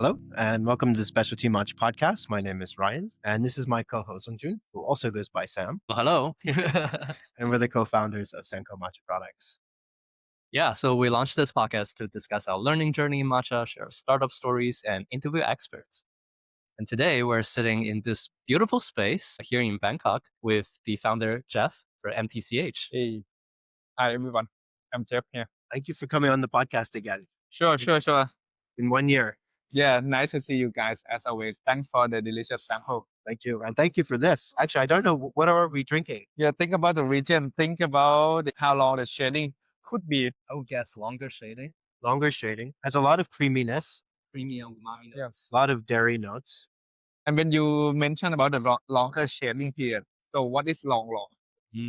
Hello, and welcome to the Specialty Matcha Podcast. My name is Ryan, and this is my co-host Zongjun, who also goes by Sam, Well, hello. and we're the co-founders of Senko Matcha Products. Yeah, so we launched this podcast to discuss our learning journey in matcha, share startup stories, and interview experts. And today we're sitting in this beautiful space here in Bangkok with the founder, Jev, for MTCH. Hey, hi everyone. I'm Jeff here. Thank you for coming on the podcast again. Sure. In 1 year. Yeah, nice to see you guys as always. Thanks for the delicious sample. Thank you, and thank you for this. Actually, I don't know, what are we drinking? Yeah, think about the region. Think about how long the shading could be. I would guess longer shading, Longer shading. Has a lot of creaminess, premium umami notes. a lot of dairy notes. And when you mention about the longer shading period, so what is long?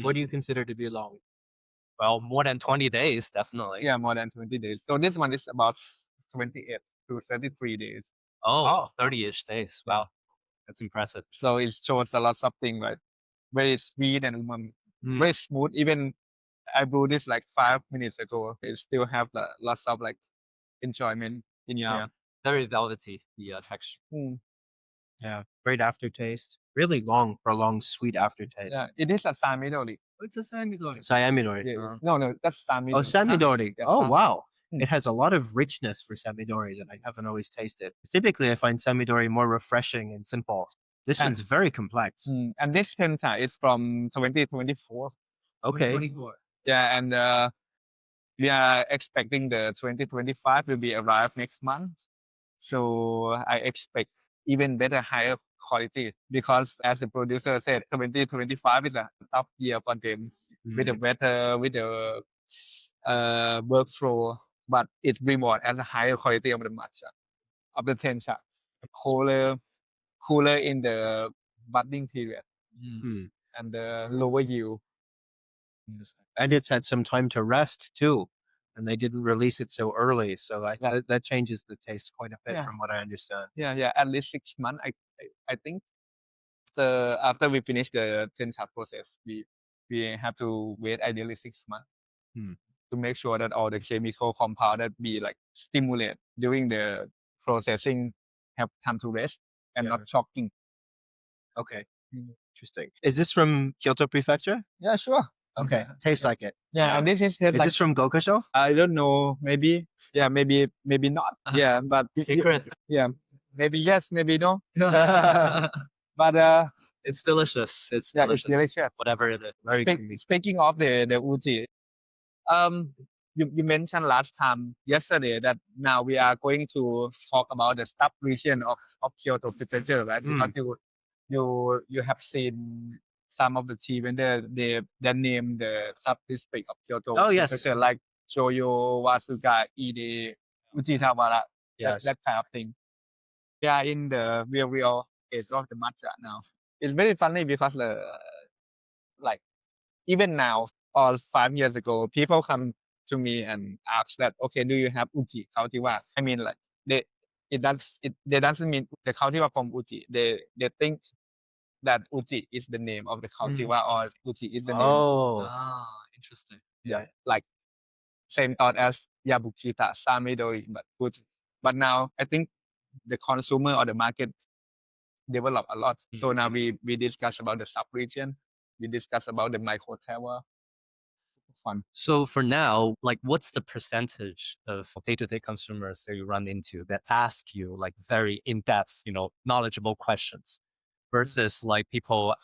What do you consider to be long? Well, more than 20 days, definitely. Yeah, more than 20 days. So this one is about 28 to 33 days. Oh, 30-ish days. Wow, that's impressive. So it shows a lot of things, right? Very sweet and umami. Very smooth. Even I brewed this like 5 minutes ago. It still have lots of like enjoyment in Yeah, here. very velvety, the texture. Yeah, great aftertaste. Really long, prolonged, sweet aftertaste. Yeah, it is a Samidori. It's a semi-glowing. Sayamidori. Yeah. No, that's Samidori. Oh, Samidori. Yeah, Oh, Sam- wow. Mm. It has a lot of richness for Samidori that I haven't always tasted. Typically, I find Samidori more refreshing and simple. This And- one's very complex. And this tencha is from 2024. Okay. 24. Yeah, and we are expecting the 2025 will be arrived next month. So I expect even better, higher quality because as the producer said, 2025 is a tough year for them with the weather, with the workflow, but it reward as a higher quality of the matcha, of the tencha, cooler in the budding period Mm. and the lower yield. And it's had some time to rest too. And they didn't release it so early. So Yeah. that changes the taste quite a bit Yeah. from what I understand. Yeah, at least 6 months. I think after we finish the tencha process, we have to wait ideally 6 months to make sure that all the chemical compound that be like stimulate during the processing have time to rest and Yeah. not shocking. Okay. Mm. Interesting. Is this from Kyoto Prefecture? Yeah, sure. Okay. Tastes like it. Yeah, and this is Is like this from Gokasho? I don't know. Maybe not. Yeah, but Secret. Yeah, maybe yes, maybe no. But It's delicious. It's yeah, delicious. it's delicious. Whatever it is. Very creamy. Speaking of the uji, you mentioned last time yesterday that now we are going to talk about the sub region of Kyoto Prefecture, right? Because you have seen some of the tea vendor they name the sub district of Kyoto Oh, yes. Prefecture like Choyo, Wasuga, Ide, Ujitawara, Yes. that kind of thing. We are in the real age of the matcha now. It's very funny because like even now or 5 years ago, people come to me and ask that, okay, do you have uji cultivar? I mean, like they doesn't mean the cultivar from uji. They think that uji is the name of the cultivar or uji is the name. Oh. Interesting. Yeah. Like same thought as Yabuchita, Samidori, but uji. But now I think the consumer or the market develop a lot. So now we discuss about the sub region. We discuss about the micro tower. Super fun. So for now, like what's the percentage of day-to-day consumers that you run into that ask you like very in-depth, knowledgeable questions versus like people,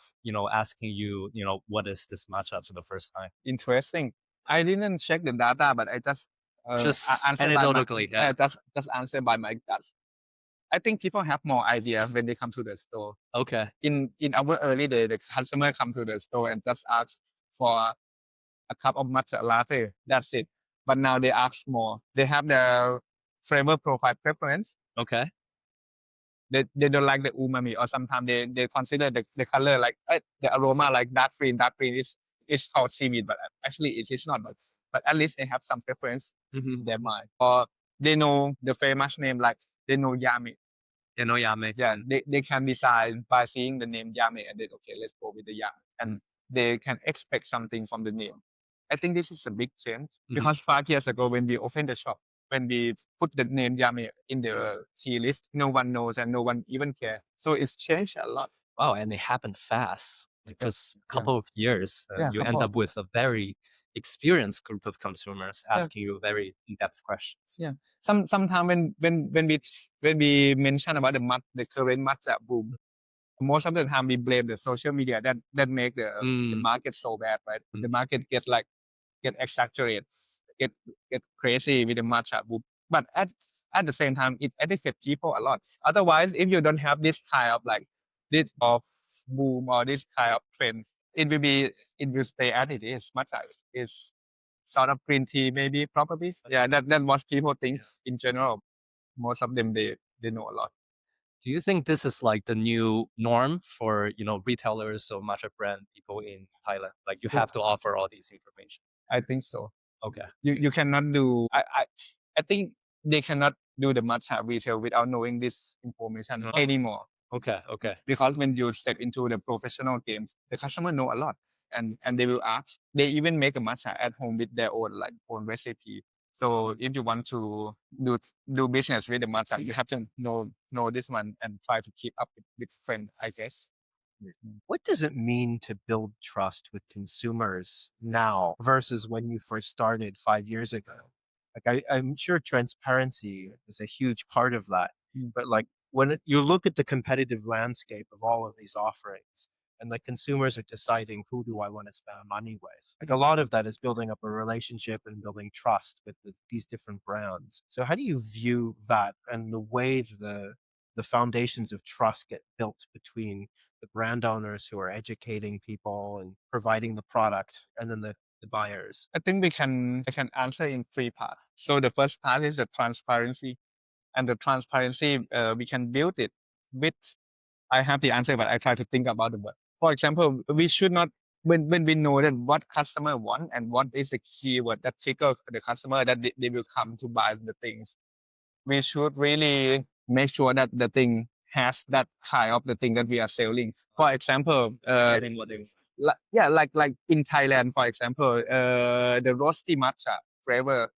asking you, what is this matcha for the first time? Interesting. I didn't check the data, but I just answer by my, anecdotally, yeah. just answer by my gut. I think people have more idea when they come to the store. Okay. In our early day, the customer come to the store and just ask for a cup of matcha latte. That's it. But now they ask more. They have their flavor profile preference. Okay. They don't like the umami, or sometimes they consider the color like the aroma like dark green. Dark green is called seaweed, but actually it is not. But at least they have some preference in their mind, or they know the famous name like they know Yame. Yame. Yeah, they can decide by seeing the name Yame and then okay, let's go with the Yame, and they can expect something from the name. I think this is a big change because 5 years ago when we opened the shop, when we put the name Yummy in the tea list, no one knows and no one even care. So it's changed a lot. Wow, and it happened fast. Just a couple of years, you end couple. up with a very experienced group of consumers Yeah. asking you very in-depth questions. Yeah. Sometimes when we mention about the current matcha boom, most of the time we blame the social media that make the market so bad, right? The market get exaggerated, get crazy with the matcha boom. But at the same time, it educates people a lot. Otherwise, if you don't have this kind of this of boom or this kind of trend, it will stay as it is. Matcha is sort of green tea, maybe probably. Yeah, that what people think in general. Most of them they know a lot. Do you think this is like the new norm for retailers or matcha brand people in Thailand? Like you have to offer all these information. I think so. Okay. You cannot do. I think they cannot do the matcha retail without knowing this information anymore. Okay. Because when you step into the professional games, the customer know a lot, and they will ask. They even make a matcha at home with their own recipe. So if you want to do business with the matcha, you have to know this one and try to keep up with friend, I guess. What does it mean to build trust with consumers now versus when you first started 5 years ago? Like I'm sure transparency is a huge part of that. But like when you look at the competitive landscape of all of these offerings and like consumers are deciding who do I want to spend money with, like a lot of that is building up a relationship and building trust with these different brands. So how do you view that and the way the foundations of trust get built between the brand owners who are educating people and providing the product and then the buyers? I think I can answer in 3 parts. So the first part is the transparency, and the transparency we can build it with. I have the answer, but I try to think about the word. For example, we should not when we know that what customer want and what is the keyword that triggers the customer that they will come to buy the things. We should really make sure that the thing has that kind of the thing that we are selling. For example, like in Thailand, for example, the roasty matcha flavor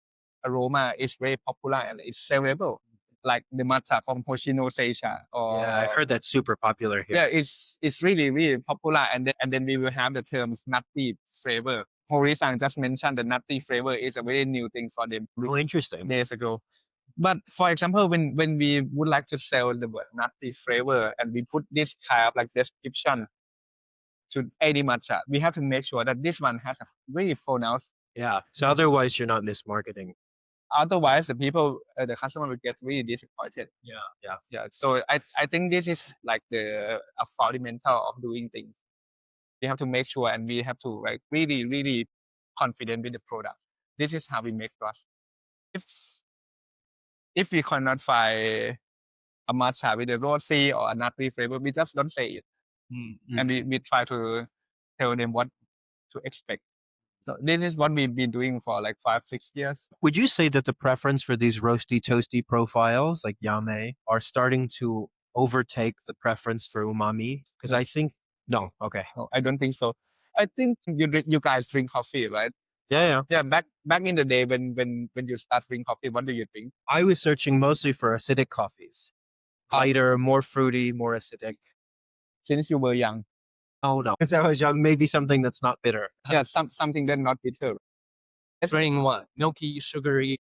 aroma is very popular and it's sellable. Like the matcha from Hoshino-Seicha or Yeah, I heard that's super popular here. yeah, it's really popular, and then we will have the terms nutty flavor. Hori-san just mentioned the nutty flavor is a very new thing for them Oh, interesting. days ago. But for example, when we would like to sell the word nutty flavor and we put this kind of description to any matcha, we have to make sure that this one has a really pronounced. Yeah. So otherwise you're not mismarketing. Otherwise, the customer will get really disappointed. Yeah. So I think this is like a fundamental of doing things. We have to make sure, and we have to really confident with the product. This is how we make trust. If we cannot find a matcha with a rosy or a nutty flavor, we just don't say it, and we try to tell them what to expect. So this is what we've been doing for 5-6 years. Would you say that the preference for these roasty toasty profiles like Yame are starting to overtake the preference for umami? Because I think no. Okay. No, I don't think so. I think you guys drink coffee, right? Yeah. Yeah. Back in the day when you start drinking coffee, what do you think? I was searching mostly for acidic coffees. Lighter, more fruity, more acidic. Since you were young. Oh no. Since I was young, maybe something that's not bitter. Yeah, something that's not bitter. Drink what? Milky, sugary.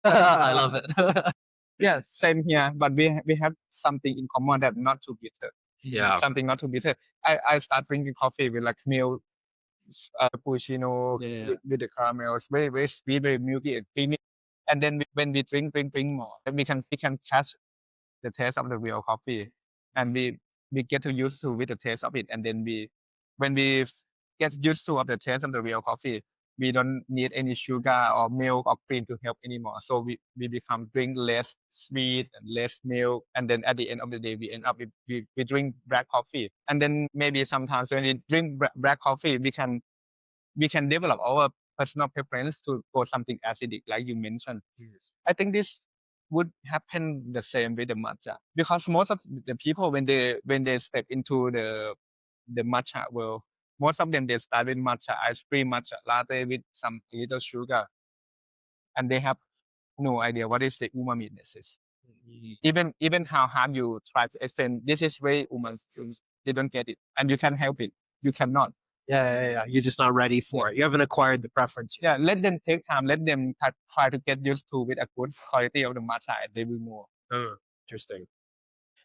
I love it. Yeah, same here. But we have something in common that not too bitter. Yeah. Something not too bitter. I start drinking coffee with milk, cappuccino with the caramel. It's very sweet, very milky and creamy. And then when we drink more, we can catch the taste of the real coffee, and we get to used to with the taste of it. And then when we get used to of the taste of the real coffee, we don't need any sugar or milk or cream to help anymore. So we become drink less sweet and less milk, and then at the end of the day, we end up we drink black coffee. And then maybe sometimes when we drink black coffee, we can develop our personal preference to go something acidic, like you mentioned. I think this would happen the same with the matcha, because most of the people when they step into the matcha world, most of them they start with matcha ice cream, matcha latte with some little sugar, and they have no idea what is the umami is. Mm. Even how hard you try to explain, this is very umami, they don't get it, and you can help it. You cannot. Yeah. You're just not ready for it. You haven't acquired the preference yet. Yeah, let them take time. Let them try to get used to with a good quality of the matcha, and they will know. Interesting.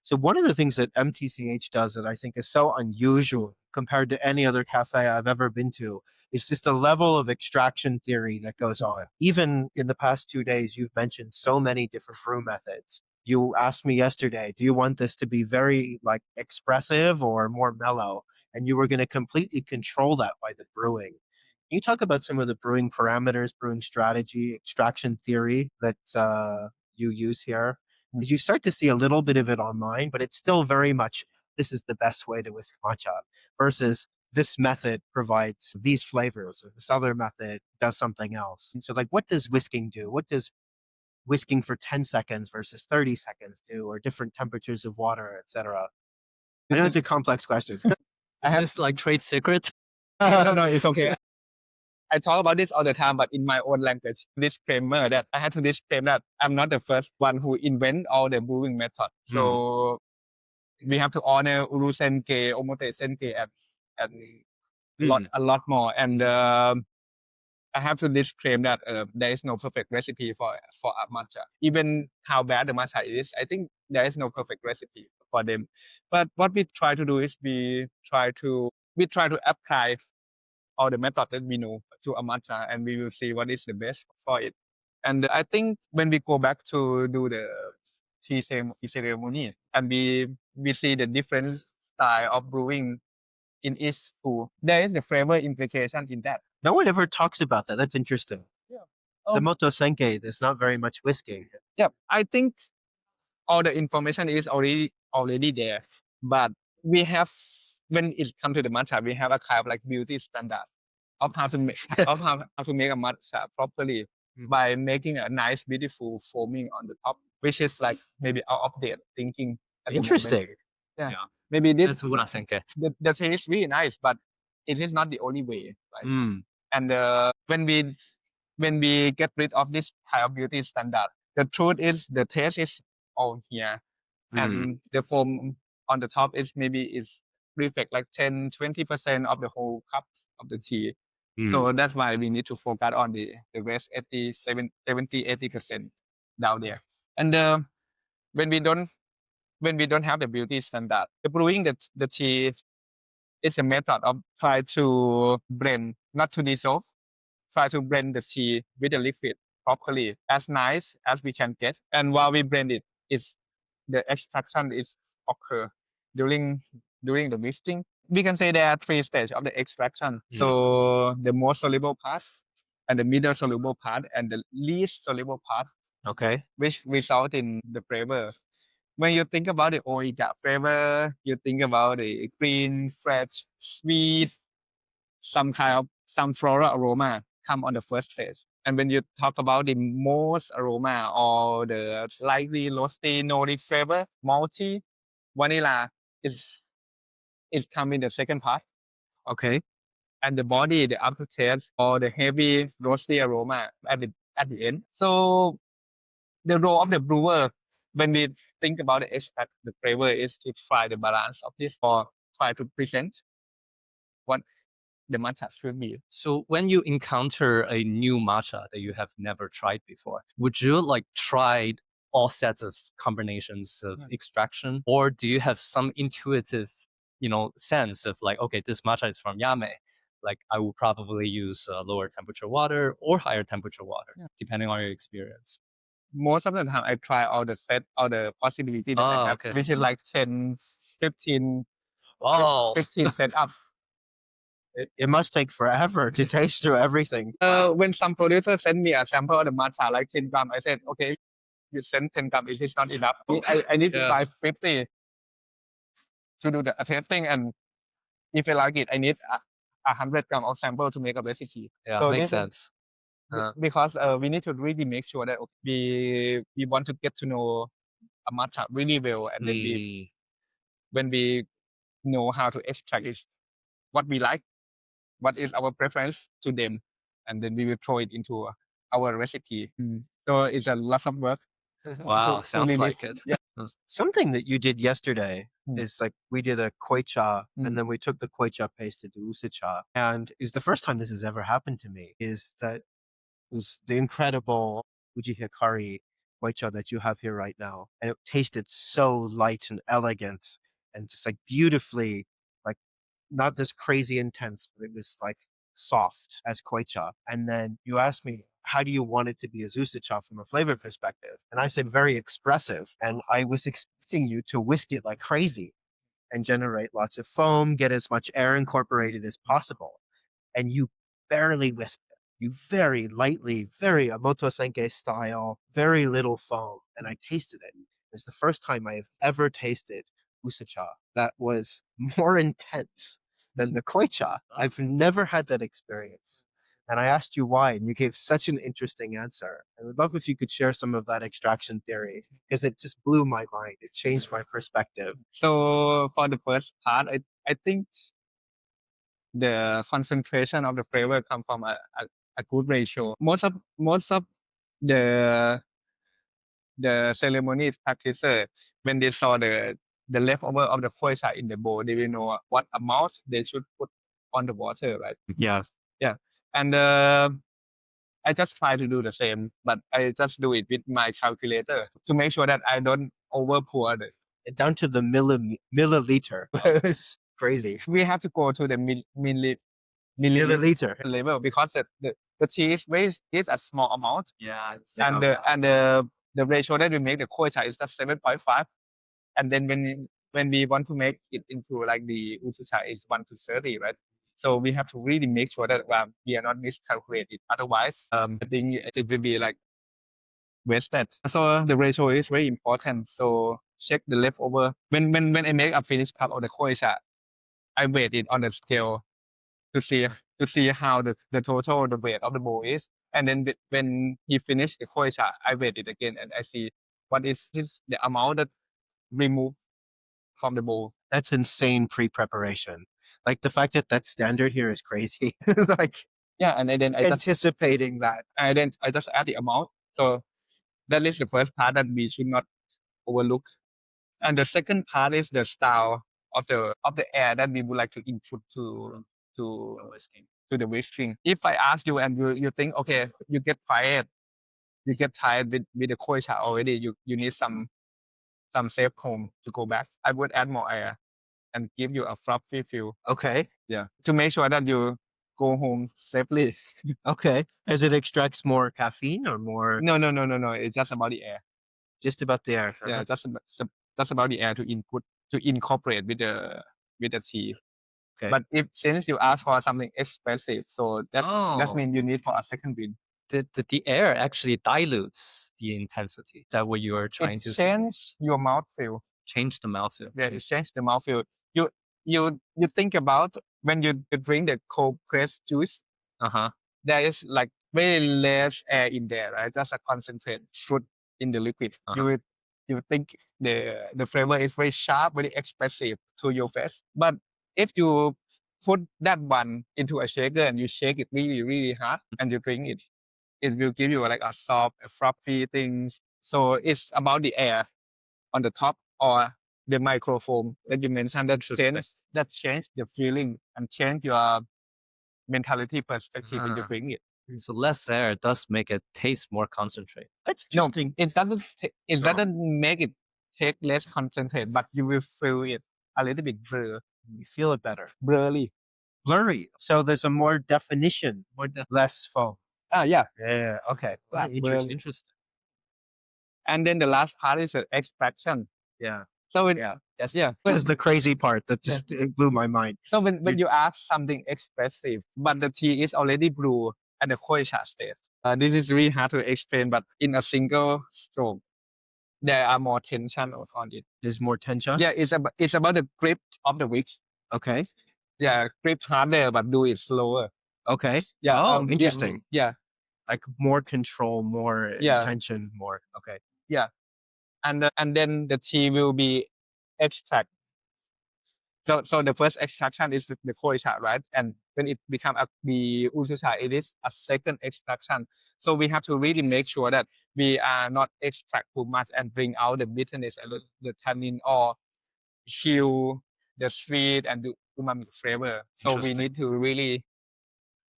So one of the things that MTCH does that I think is so unusual compared to any other cafe I've ever been to is just the level of extraction theory that goes on. Even in the past 2 days, you've mentioned so many different brew methods. You asked me yesterday, do you want this to be very like expressive or more mellow? And you were going to completely control that by the brewing. Can you talk about some of the brewing parameters, brewing strategy, extraction theory that you use here? Because you start to see a little bit of it online, but it's still very much this is the best way to whisk matcha versus this method provides these flavors or this other method does something else. So like what does whisking do? What does whisking for 10 seconds versus 30 seconds do, or different temperatures of water, etc.? I know it's a complex question. Is this like trade secret? No, it's okay. I talk about this all the time, but in my own language. Disclaimer that I had to disclaim that I'm not the first one who invent all the brewing method. So we have to honor Uru Senke, Omote Senke, and a lot more. And I have to disclaim that there is no perfect recipe for a matcha. Even how bad the matcha is, I think there is no perfect recipe for them. But what we try to do is we try to apply all the method that we know to a matcha, and we will see what is the best for it. And I think when we go back to do the tea ceremony, and we see the different style of brewing in each school, there is the flavor implication in that. No one ever talks about that. That's interesting. Yeah. Zamoto Senke, there's not very much whisking. Yeah, I think all the information is already there, but we have, when it comes to the matcha, we have a kind of like beauty standard of how to make how to make a matcha properly by making a nice, beautiful foaming on the top, which is like maybe out of date thinking. At the moment. Interesting. Yeah. Yeah. Maybe That's this what I think. the taste is really nice, but it is not the only way. Right? And when we get rid of this kind of beauty standard, the truth is the taste is all here, and the foam on the top is reflect like 10-20% of the whole cup of the tea. So that's why we need to focus on the rest 70-80% down there. And when we don't have the beauty standard, the brewing the tea is a method of try to blend, not to dissolve, try to blend the tea with the liquid properly, as nice as we can get. And while we blend it, the extraction is occur during the mixing. We can say there are 3 stages of the extraction. So the most soluble part, and the middle soluble part, and the least soluble part. Okay. Which result in the flavor. When you think about the oiga flavor, you think about the green, fresh, sweet, some floral aroma come on the first stage. And when you talk about the most aroma or the lightly roasty, nori flavor, malty, vanilla is come in the second part. Okay. And the body, the aftertaste, or the heavy roasty aroma at the end. So the role of the brewer, when we think about the extract, the flavor, is to find the balance of this, or try to present what the matcha should be. So when you encounter a new matcha that you have never tried before, would you like try all sets of combinations of extraction, or do you have some intuitive, sense of like, okay, this matcha is from Yame, like I will probably use lower temperature water or higher temperature water, depending on your experience? Most of the time, I try all the possibility that I have, which is like 10, 15, Wow. 15 setup. It must take forever to taste through everything. When some producer send me a sample of the matcha, like 10 gram, I said, okay, you send 10 gram, it is not enough. I need to try 50 to do the tasting, and if I like it, I need 100 gram of sample to make a recipe. Yeah, so makes sense. Because we need to really make sure that we want to get to know a matcha really well, and then when we know how to extract it, what we like, what is our preference to them, and then we will throw it into our recipe. So it's a lot of work. Wow, to sounds release. like it. Yeah. Something that you did yesterday Mm. is like we did a koi cha Mm. and then we took the koi cha paste to do usa cha. And it's the first time this has ever happened to me is that was the incredible Uji Hikari koi cha that you have here right now. And it tasted so light and elegant and just like beautifully, like not this crazy intense, but it was like soft as koi cha. And then you asked me, how do you want it to be as usa cha from a flavor perspective? And I said, very expressive. And I was expecting you to whisk it like crazy and generate lots of foam, get as much air incorporated as possible. And you barely whisked it. You very lightly, very Amoto Senke style, very little foam. And I tasted it. It's the first time I have ever tasted usacha that was more intense than the koi cha. I've never had that experience. And I asked you why, and you gave such an interesting answer. I would love if you could share some of that extraction theory, because it just blew my mind. It changed my perspective. So for the first part, I think the concentration of the flavor come from a good ratio. Most of the ceremony practitioners, when they saw the leftover of the koi cha in the bowl, they will know what amount they should put on the water, right? Yeah. Yeah. And I just try to do the same, but I just do it with my calculator to make sure that I don't over pour it. Down to the milliliter. It was crazy. We have to go to the milliliter Milliliter. level because the tea is a small amount. Yeah. And the ratio that we make the koi cha is just 7.5. And then when we want to make it into like the usu cha is 1:30, right? So we have to really make sure that we are not miscalculated. Otherwise, I think it will be like wasted. So the ratio is very important. So check the leftover. When I make a finished cup of the koi cha, I weigh it on the scale to see how the total the weight of the bowl is. And then when he finished the koi cha, I weigh it again and I see what is the amount that removed from the bowl. That's insane pre-preparation. Like the fact that that's standard here is crazy. Like Yeah, and then I anticipating that. just add the amount. So that is the first part that we should not overlook. And the second part is the style of the air that we would like to input to the whisking. If I ask you and you think, okay, you get tired with the koi cha already, you need some safe home to go back. I would add more air and give you a fluffy feel. Okay. Yeah, to make sure that you go home safely. Okay. As it extracts more caffeine or more No. It's just about the air. just about the air. Yeah, just about the air to incorporate with the tea. Okay. But since you ask for something expensive, so that means you need for a second win. The air actually dilutes the intensity. Is that what you are trying to say? Change your mouthfeel. Change the mouthfeel. Yeah, it change the mouthfeel. You think about when you drink the cold pressed juice, there is like very less air in there, right? Just a concentrate fruit in the liquid. You think the flavor is very sharp, very expressive to your face. But if you put that one into a shaker and you shake it really, really hard and you drink it, it will give you like a soft, fluffy things. So it's about the air on the top or the microfoam that you mentioned that change the feeling and change your mentality perspective when you drink it. So less air does make it taste more concentrate. That's No, interesting. it doesn't make it take less concentrate, but you will feel it a little bit You feel it better. blurry. Blurry. So there's a more definition, less foam. Yeah. Yeah. Okay. Yeah, Interesting. Interesting. And then the last part is the extraction. Yeah. So This yeah. is the crazy part that just it blew my mind. So when you ask something expressive, but the tea is already blue at the koi cha stage. This is really hard to explain, but in a single stroke, there are more tension on it. There's more tension. Yeah, it's about the grip of the wick. Okay. Yeah, grip harder, but do it slower. Okay. Yeah. Oh, interesting. Yeah. Like more control, more intention, more. Okay. Yeah. And then the tea will be extract So the first extraction is the koicha, right? And when it become the usucha, it is a second extraction. So we have to really make sure that we are not extract too much and bring out the bitterness and the tannin, or chill the sweet and the umami flavor. So we Interesting. need to really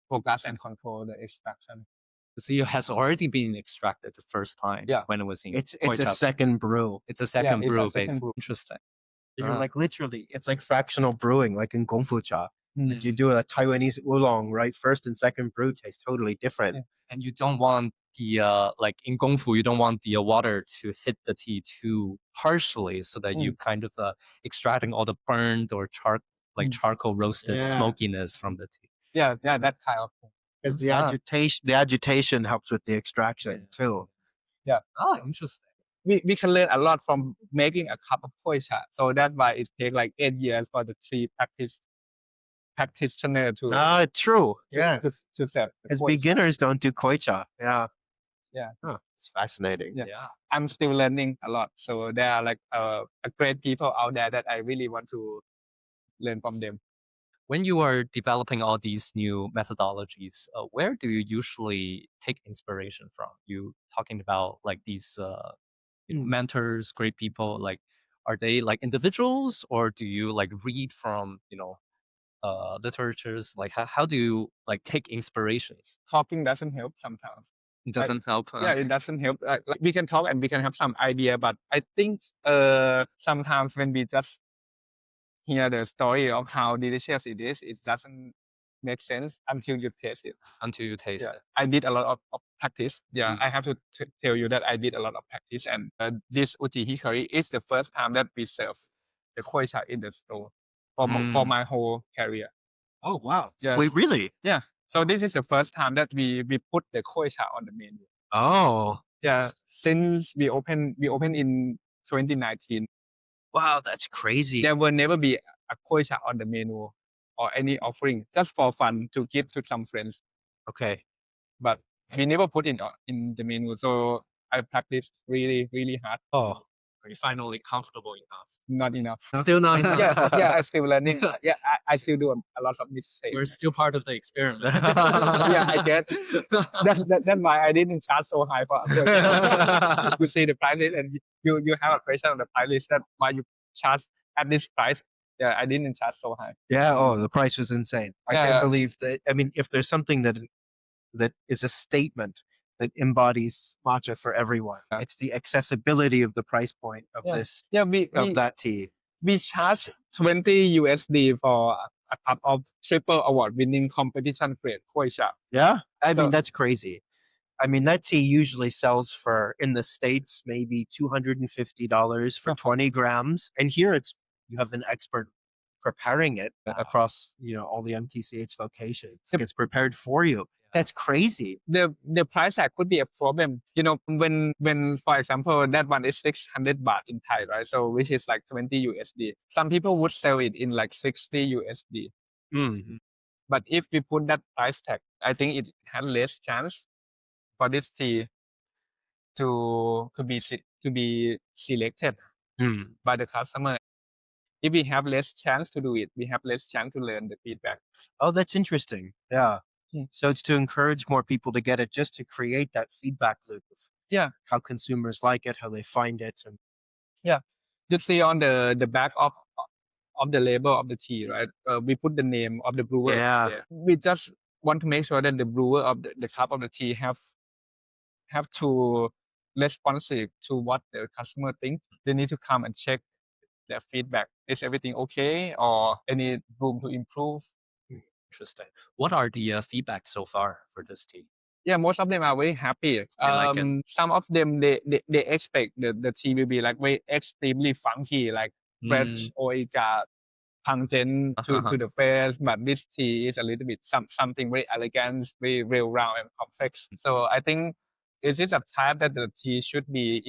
focus and control the extraction. So it has already been extracted the first time Yeah. when it was in It's a Koicha. second brew. It's a second it's a brew second base. brew. Interesting. You're Ah. like literally, it's like fractional brewing, like in Gongfu cha. Mm. You do a Taiwanese oolong, right? First and second brew taste totally different. Yeah. And you don't want the like in Gongfu, you don't want the water to hit the tea too harshly, so that you kind of extracting all the burned or charcoal roasted Yeah. smokiness from the tea. Yeah, that kind of thing. Because the Ah. agitation helps with the extraction too. Ah, interesting. We can learn a lot from making a cup of koicha. So that's why it takes like 8 years for the three practitioner to True. to, Yeah. to set the Because koicha. beginners don't do koicha. Yeah. Yeah. Huh, it's fascinating. Yeah. Yeah. I'm still learning a lot. So there are like a great people out there that I really want to learn from them. When you are developing all these new methodologies, where do you usually take inspiration from? You talking about like these mentors, great people, like are they like individuals, or do you like read from literatures? Like how do you like take inspirations? Talking doesn't help sometimes. It doesn't help. Yeah, it doesn't help. Like we can talk and we can have some idea, but I think sometimes when we just hear the story of how delicious it is, it doesn't make sense until you taste it. Until you taste Yeah, it. I did a lot of practice. Yeah, Mm. I have to tell you that I did a lot of practice, and this uji hikari is the first time that we serve the koicha in the store for my whole career. Oh, wow. Yes. Wait, really? Yeah. So this is the first time that we put the koicha on the menu. Oh, Yeah, since we opened in 2019, wow. That's crazy. there will never be a koicha on the menu or any offering, just for fun to give to some friends. Okay. But we never put it in the menu. So I practiced really, really hard. Oh, Are you finally comfortable enough? Not enough. Still not enough. Yeah, I'm still learning. Yeah, I still do a lot of mistakes. We're still part of the experiment. Yeah, I guess. That's why I didn't charge so high for you see the price list, and you have a question on the price list, that why you charge at this price. Yeah, I didn't charge so high. yeah. Oh, the price was insane. I Yeah, can't yeah. believe that. I mean, if there's something that is a statement that embodies matcha for everyone, Yeah. it's the accessibility of the price point of Yeah. this Yeah, of that tea. we charge 20 USD for a cup of triple award winning competition grade koicha. Yeah, I mean So- that's crazy. I mean that tea usually sells for in the States maybe $250 for 20 grams, and here you have an expert preparing it across all the MTCH locations. Yep. It's prepared for you. That's crazy. The price tag could be a problem. When for example that one is 600 baht in Thai, right? So which is like 20 USD. Some people would sell it in like 60 USD. Mm. But if we put that price tag, I think it has less chance for this tea to be selected Mm. by the customer. If we have less chance to do it, we have less chance to learn the feedback. Oh, that's interesting. Yeah. Hmm. So it's to encourage more people to get it, just to create that feedback loop of Yeah. how consumers like it, how they find it, and You see on the back of the label of the tea, right? We put the name of the brewer. Yeah. there. We just want to make sure that the brewer of the cup of the tea have to responsive to what the customer think. They need to come and check their feedback. Is everything okay, or any room to improve? Interesting. What are the feedback so far for this tea? Yeah, most of them are very happy. They like it. Some of them they expect the tea will be like very extremely funky, like fresh, oiga, pungent to the face. But this tea is a little bit something very elegant, very real round and complex. So I think is this a type that the tea should be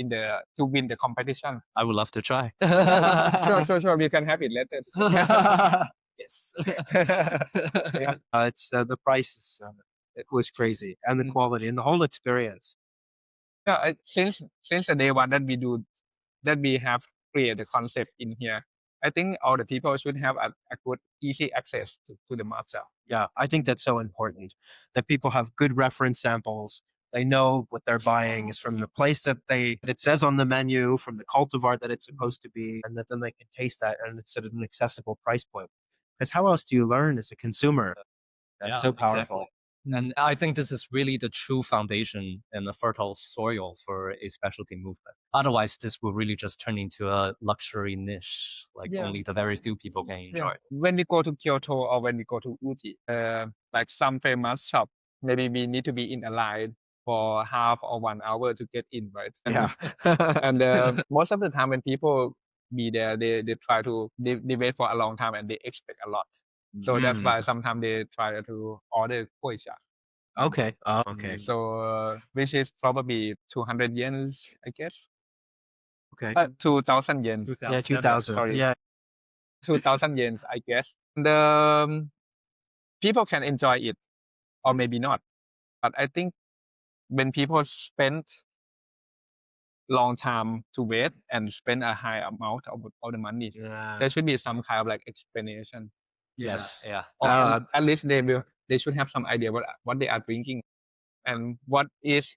to win the competition? I would love to try. Sure. We can have it later. Yes. It's the price it was crazy, and the Mm. quality and the whole experience. Yeah, since the day one that we have created the concept in here, I think all the people should have a good, easy access to the matcha. Yeah, I think that's so important that people have good reference samples. They know what they're buying is from the place that it says on the menu, from the cultivar that it's supposed to be, and that then they can taste that and it's at an accessible price point. Because how else do you learn as a consumer? That's Yeah, so powerful. exactly. And I think this is really the true foundation and the fertile soil for a specialty movement. Otherwise, this will really just turn into a luxury niche, like Yeah. only the very few people can enjoy. When we go to Kyoto or when we go to Uji, like some famous shop, maybe we need to be in a line for half or 1 hour to get in, right? Yeah. And most of the time when people be there, they try to they wait for a long time and they expect a lot. So that's why sometimes they try to order kueh cha. Okay. Okay. So which is probably 200 yens, I guess. Okay. 2,000 yens. Yeah, 2000. Sorry. Yeah. 2,000 yens, I guess. People can enjoy it or maybe not. But I think when people spend long time to wait and spend a high amount of the money, Yeah. there should be some kind of like explanation. Yes. Yeah. Or at least they should have some idea what they are drinking and what is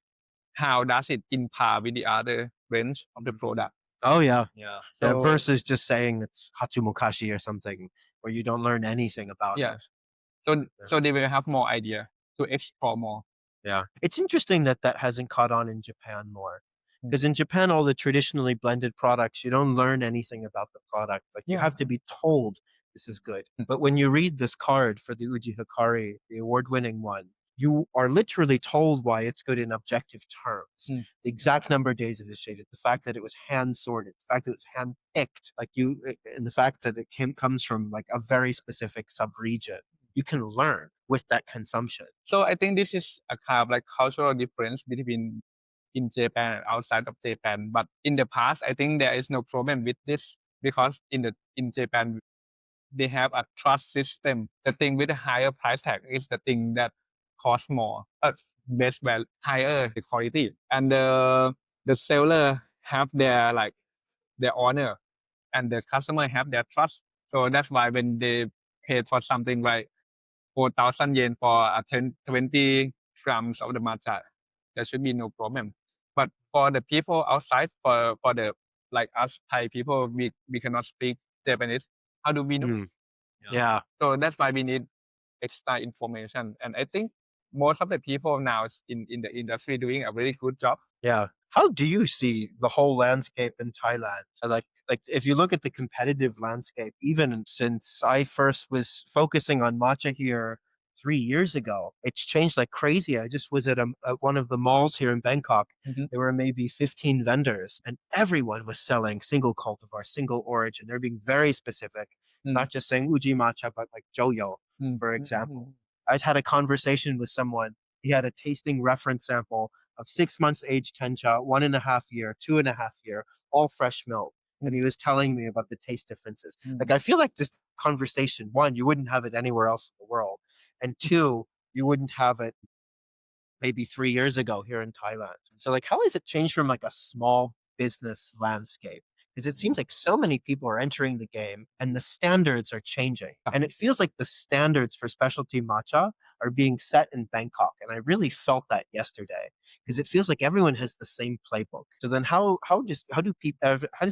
how does it in par with the other range of the product. Oh yeah. Yeah. Yeah, So versus just saying it's Hatsumokashi or something where you don't learn anything about yeah. it. So they will have more idea to explore more. Yeah. It's interesting that that hasn't caught on in Japan more. Mm. Because in Japan, all the traditionally blended products, you don't learn anything about the product. Like you Yeah. have to be told this is good. But when you read this card for the Uji Hikari, the award-winning one, you are literally told why it's good in objective terms. Mm. The exact number of days it was shaded, the fact that it was hand sorted, the fact that it was hand picked, and the fact that it comes from like a very specific sub-region. You can learn with that consumption. So I think this is a kind of like cultural difference between in Japan and outside of Japan. But in the past, I think there is no problem with this because in Japan they have a trust system. The thing with a higher price tag is the thing that costs more, best value, higher the quality, and the seller have their like their honor, and the customer have their trust. So that's why when they paid for something like 4,000 yen for a 20 grams of the matcha, there should be no problem. But for the people outside, for the like us Thai people, we cannot speak Japanese. How do we know? Mm. Yeah. So that's why we need extra information. And I think most of the people now in the industry doing a very good job. Yeah. How do you see the whole landscape in Thailand? Like if you look at the competitive landscape, even since I first was focusing on matcha here 3 years ago, it's changed like crazy. I just was at one of the malls here in Bangkok. Mhm. There were maybe 15 vendors and everyone was selling single cultivar, single origin. They're being very specific, not just saying Uji matcha, but like Joyo, for example. I just had a conversation with someone. He had a tasting reference sample of 6 months aged tencha, 1.5 year, 2.5 year, all fresh milk. And he was telling me about the taste differences. Like, I feel like this conversation, one, you wouldn't have it anywhere else in the world. And two, you wouldn't have it maybe 3 years ago here in Thailand. So like, how has it changed from like a small business landscape? Because it seems like so many people are entering the game and the standards are changing. And it feels like the standards for specialty matcha are being set in Bangkok. And I really felt that yesterday because it feels like everyone has the same playbook. So then how does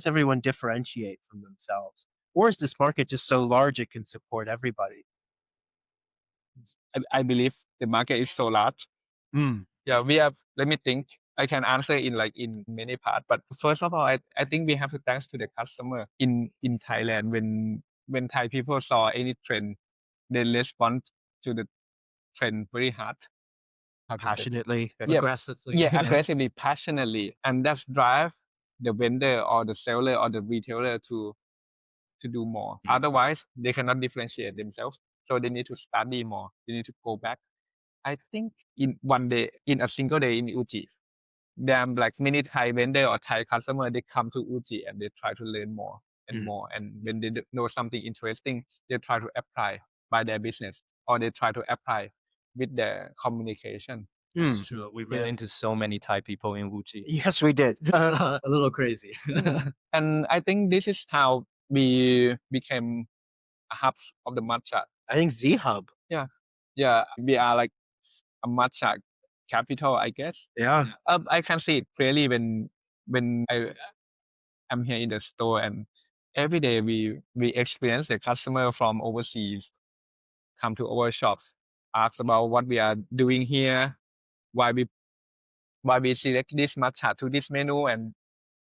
everyone differentiate from themselves? Or is this market just so large it can support everybody? I believe the market is so large. Yeah, we have. Let me think. I can answer in many parts. But first of all, I think we have to thanks to the customer in Thailand. When Thai people saw any trend, they respond to the trend very hard. How to say? Passionately. Yeah, Aggressively. yeah, aggressively, passionately, and that's drive the vendor or the seller or the retailer to do more. Otherwise, they cannot differentiate themselves. So they need to study more. They need to go back. I think in one day, in a single day in Uji, there are like many Thai vendor or Thai customer, they come to Uji and they try to learn more and more. And when they know something interesting, they try to apply by their business or they try to apply with their communication. It's true. We ran Yeah. into so many Thai people in Wuchi. Yes, we did. A little crazy. And I think this is how we became a hub of the matcha. I think the hub. Yeah, we are like a matcha capital, I guess. Yeah. I can see it clearly when I am here in the store, and every day we experience the customer from overseas come to our shops, ask about what we are doing here, why we select this matcha to this menu, and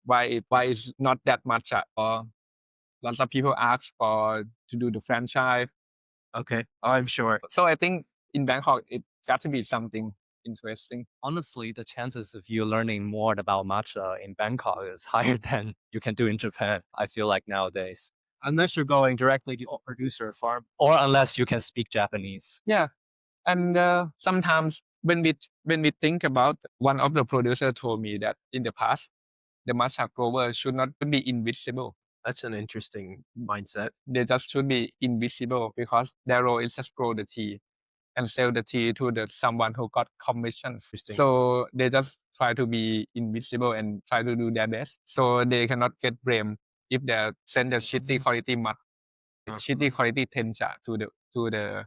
why it's not that matcha. Or lots of people ask for to do the franchise. Okay. I'm sure. So I think in Bangkok it got to be something interesting. Honestly, the chances of you learning more about matcha in Bangkok is higher than you can do in Japan, I feel like nowadays. Unless you're going directly to a producer farm. Or unless you can speak Japanese. Yeah. And sometimes when we think about, one of the producer told me that in the past, the matcha grower should not be invisible. That's an interesting mindset. They just should be invisible because their role is just grow the tea and sell the tea to someone who got commission. Interesting. So they just try to be invisible and try to do their best. So they cannot get blamed if they send the shitty quality shitty quality tencha to the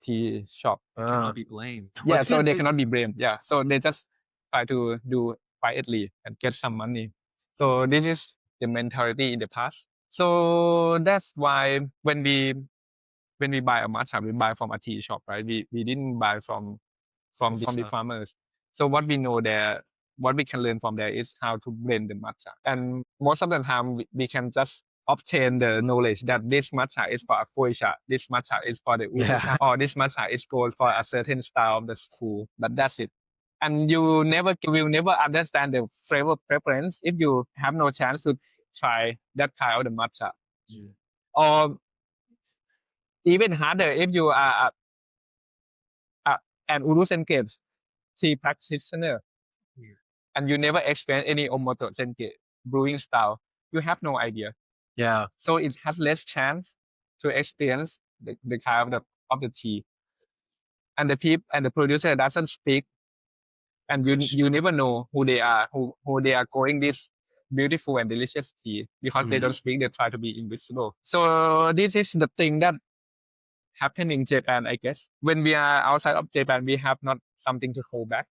tea shop. Cannot be blamed. Yeah, so they cannot be blamed. Yeah, so they just try to do quietly and get some money. So this is the mentality in the past. So that's why when we buy a matcha, we buy from a tea shop, right? We didn't buy from the farmers. So what we know there, what we can learn from there is how to blend the matcha. And most of the time, we can just obtain the knowledge that this matcha is for a koicha, this matcha is for the urucha, or this matcha is goes for a certain style of the school. But that's it. And you will never understand the flavor preference if you have no chance to try that kind of the matcha. Or even harder if you are an Uru Senke tea practitioner and you never experience any Omoto Senke brewing style, you have no idea. Yeah. So it has less chance to experience the kind of the tea. And the producer doesn't speak, and you never know who they are growing this beautiful and delicious tea because they don't speak. They try to be invisible. So this is the thing that happen in Japan, I guess. When we are outside of Japan, we have not something to hold back.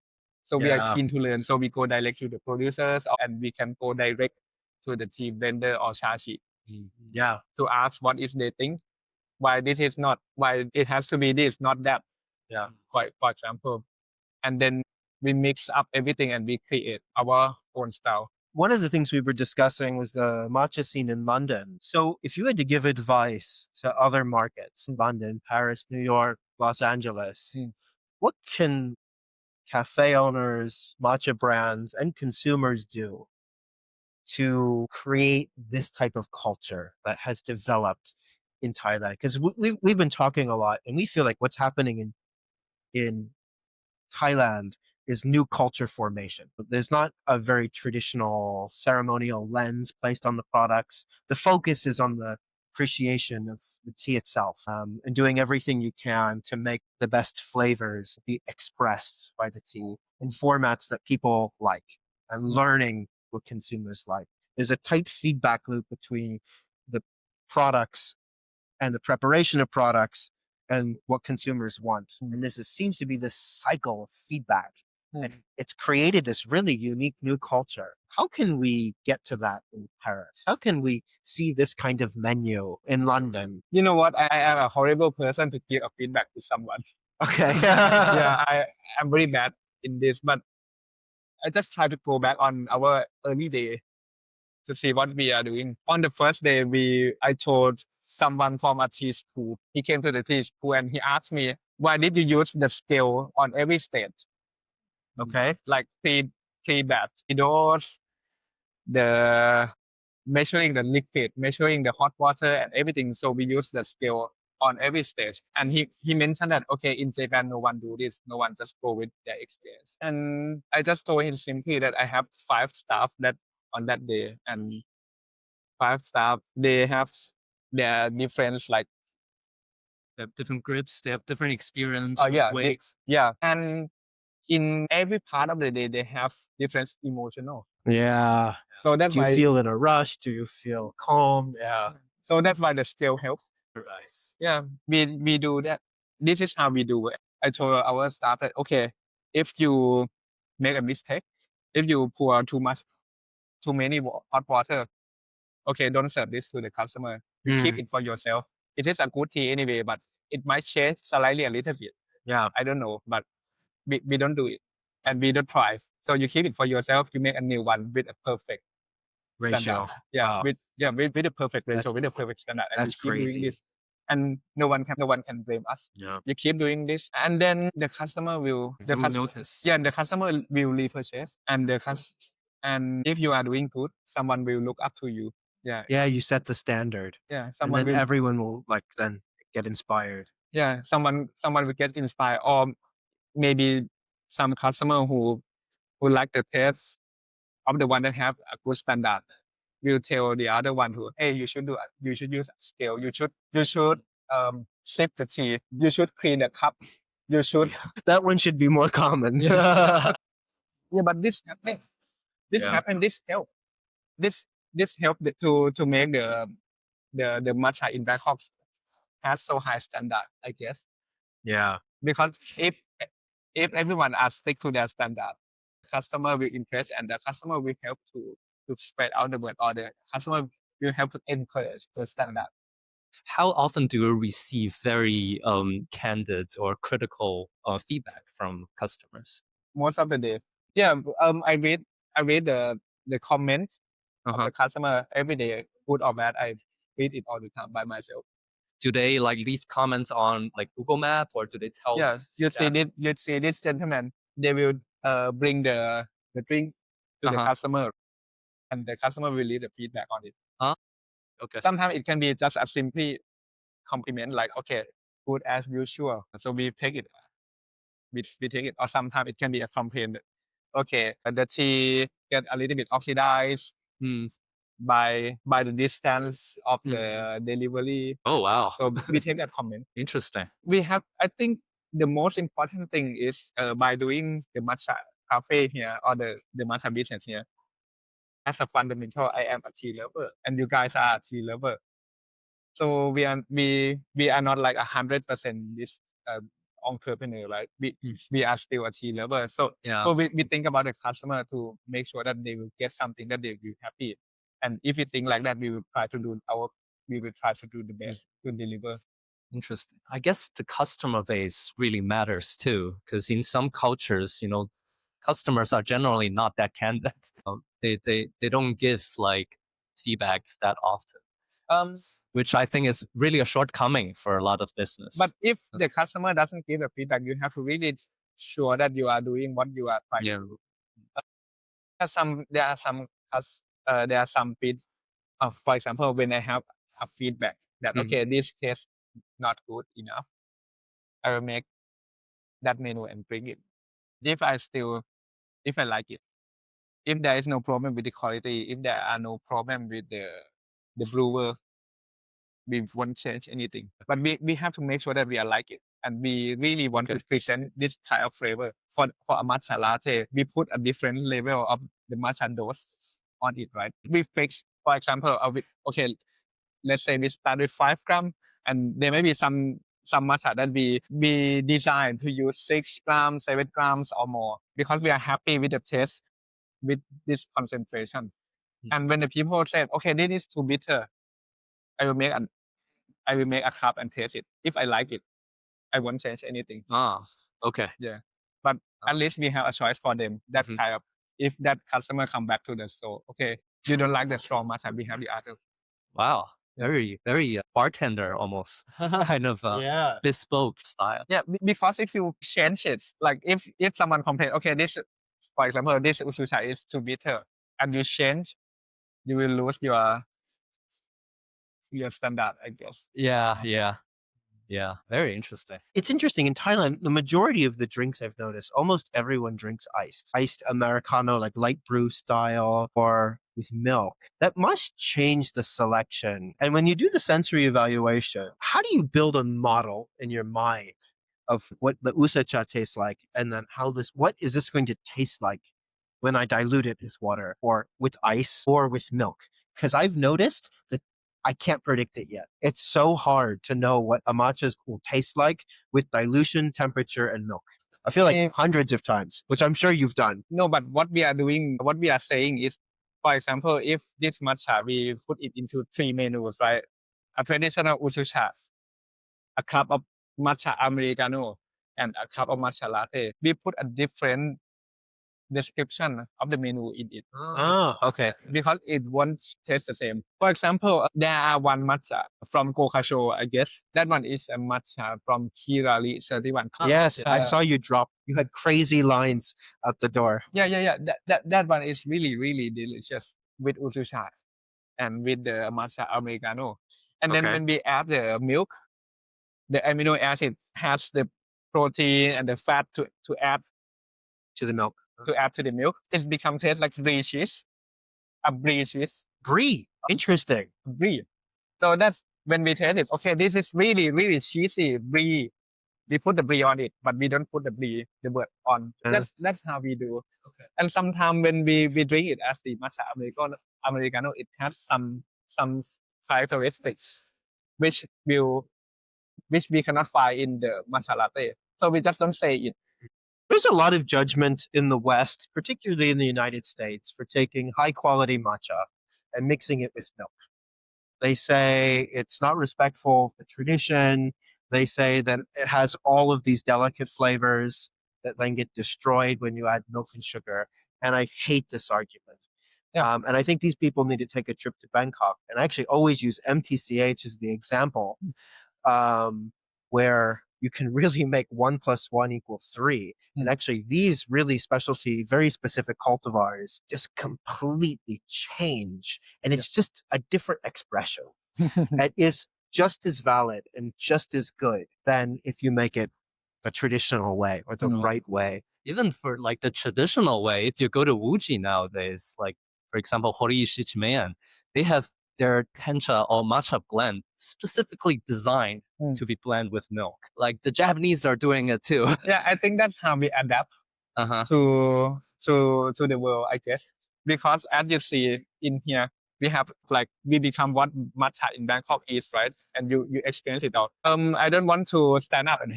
So we are keen to learn. So we go direct to the producers, and we can go direct to the tea vendor or chashi. Yeah. To ask what is their thing, why this is not, why it has to be this, not that. Yeah. For example. And then we mix up everything and we create our own style. One of the things we were discussing was the matcha scene in London. So if you had to give advice to other markets, London, Paris, New York, Los Angeles, what can cafe owners, matcha brands, and consumers do to create this type of culture that has developed in Thailand? Because we've been talking a lot, and we feel like what's happening in Thailand is new culture formation. There's not a very traditional ceremonial lens placed on the products. The focus is on the appreciation of the tea itself, and doing everything you can to make the best flavors be expressed by the tea in formats that people like, and learning what consumers like. There's a tight feedback loop between the products and the preparation of products and what consumers want. And seems to be this cycle of feedback. And it's created this really unique new culture. How can we get to that in Paris? How can we see this kind of menu in London? You know what? I am a horrible person to give a feedback to someone. Okay. Yeah, I'm very bad in this, but I just try to go back on our early day to see what we are doing. On the first day, I told someone from a tea school. He came to the tea school and he asked me, why did you use the scale on every stage? Okay. Like three batch, those, the measuring the liquid, measuring the hot water and everything. So we use the scale on every stage. And he mentioned that, okay, in Japan, no one do this. No one just go with their experience. And I just told him simply that I have 5 staff that on that day, and 5 staff, they have their different, like, They have different grips, they have different experience, yeah, weights. yeah. And in every part of the day they have different emotional. Yeah. So that's Do you why feel in a rush? Do you feel calm? Yeah. so that's why the scale help. Nice. Yeah, we do that. This is how we do it. I told our staff that okay, if you make a mistake, if you pour too many hot water, okay, don't serve this to the customer. You keep it for yourself. It is a good tea anyway, but it might change slightly a little bit. Yeah. I don't know, but we don't do it and we don't try. So you keep it for yourself. You make a new one with a perfect Ratio. standard. Yeah, Wow. with a perfect ratio, That's- with a perfect standard, and you that's keep doing crazy. this, and no one can blame us. Yeah. You keep doing this, and then the customer will notice. Yeah, the customer will repurchase, and and if you are doing good, someone will look up to you. Yeah, Yeah, you set the standard. yeah, And someone then will. everyone will like then get inspired. Yeah, someone will get inspired, or maybe some customer who like the taste of the one that have a good standard will tell the other one who, hey, you should use a scale. You should sip the tea. You should clean the cup. You should. That one should be more common. Yeah, but this happened. This Yeah. happened. This help. This help to make the matcha in Bangkok has so high standard, I guess. Yeah. Because if everyone are stick to their standard, customer will impress and the customer will help to spread out the word, or the customer will help to encourage the standard. How often do you receive very candid or critical feedback from customers? Most of the day. Yeah, I read the comment of the customer every day, good or bad. I read it all the time by myself. Do they like leave comments on like Google Map, or do they tell? Yeah, you see this gentleman. They will bring the drink to the customer, and the customer will leave the feedback on it. Okay. Sometimes it can be just a simply compliment, like okay, good as usual. So we take it. We take it, or sometimes it can be a complaint. Okay, the tea get a little bit oxidized by the distance of the delivery. Oh wow. So we take that comment. Interesting. We have, I think, the most important thing is by doing the matcha cafe here, or the matcha business here. As a fundamental, I am a tea lover, and you guys are a tea lover. So we are not like 100% this entrepreneur, right? We are still a tea lover. So Yeah. so we think about the customer to make sure that they will get something that they will be happy. And if you think like that, we will try to do the best to deliver. Interesting. I guess the customer base really matters too, because in some cultures, customers are generally not that candid. They don't give like feedbacks that often, which I think is really a shortcoming for a lot of business. But if the customer doesn't give the feedback, you have to really sure that you are doing what you are trying to do. There are some feed. For example, when I have a feedback that okay, this tastes not good enough, I will make that menu and bring it. If I like it, if there is no problem with the quality, if there are no problem with the brewer, we won't change anything. But we have to make sure that we are like it, and we really want to present this type of flavor for a matcha latte. We put a different level of the matcha dose on it, right? We fix, for example, okay, let's say we start with 5 grams, and there may be some matcha that we design to use 6 grams, 7 grams or more, because we are happy with the taste with this concentration. And when the people say, okay, this is too bitter, I will make a cup and taste it. If I like it, I won't change anything. Okay. Yeah, but at least we have a choice for them. That kind of, if that customer come back to the store, okay, you don't like the strong matcha, we have the other. Wow. Very, very bartender almost kind of Yeah. bespoke style. Yeah, because if you change it, like if someone complain, okay, this, for example, this usucha is too bitter, and you change, you will lose your standard, I guess. Yeah. Very interesting. It's interesting. In Thailand, the majority of the drinks I've noticed, almost everyone drinks iced Americano, like light brew style, or with milk. That must change the selection. And when you do the sensory evaluation, how do you build a model in your mind of what the usacha tastes like, and then what is this going to taste like when I dilute it with water or with ice or with milk? Because I've noticed that I can't predict it yet. It's so hard to know what a matcha will taste like with dilution, temperature, and milk. I feel like hundreds of times, which I'm sure you've done. No, but what we are saying is, for example, if this matcha, we put it into 3 menus, right? A traditional usucha, a cup of matcha Americano, and a cup of matcha latte. We put a different description of the menu in it. Okay. Because it won't taste the same. For example, there are one matcha from Kokasho, I guess. That one is a matcha from Kirari 31. Yes, I saw you drop. You had crazy lines out the door. Yeah. That one is really, really delicious with usucha and with the matcha Americano. And then when we add the milk, the amino acid has the protein and the fat to add to the milk. It becomes taste like brie cheese. A brie cheese. Brie. Interesting. Brie. So that's when we taste it. Okay, this is really, really cheesy brie. We put the brie on it, but we don't put the word on. That's how we do. Okay. And sometimes when we drink it as the matcha Americano, it has some characteristics which we cannot find in the matcha latte. So we just don't say it. There's a lot of judgment in the West, particularly in the United States, for taking high quality matcha and mixing it with milk. They say it's not respectful of the tradition. They say that it has all of these delicate flavors that then get destroyed when you add milk and sugar. And I hate this argument. Yeah. And I think these people need to take a trip to Bangkok. And I actually always use MTCH as the example, where you can really make 1 + 1 = 3. And actually these really specialty, very specific cultivars just completely change. And it's just a different expression. It is just as valid and just as good than if you make it the traditional way or the right way. Even for like the traditional way, if you go to Wuji nowadays, like for example, Hori-Shichimeyan, they have their tencha or matcha blend specifically designed to be blended with milk. Like the Japanese are doing it too. Yeah, I think that's how we adapt to the world, I guess. Because as you see in here, we become what matcha in Bangkok is, right? And you experience it all. I don't want to stand up and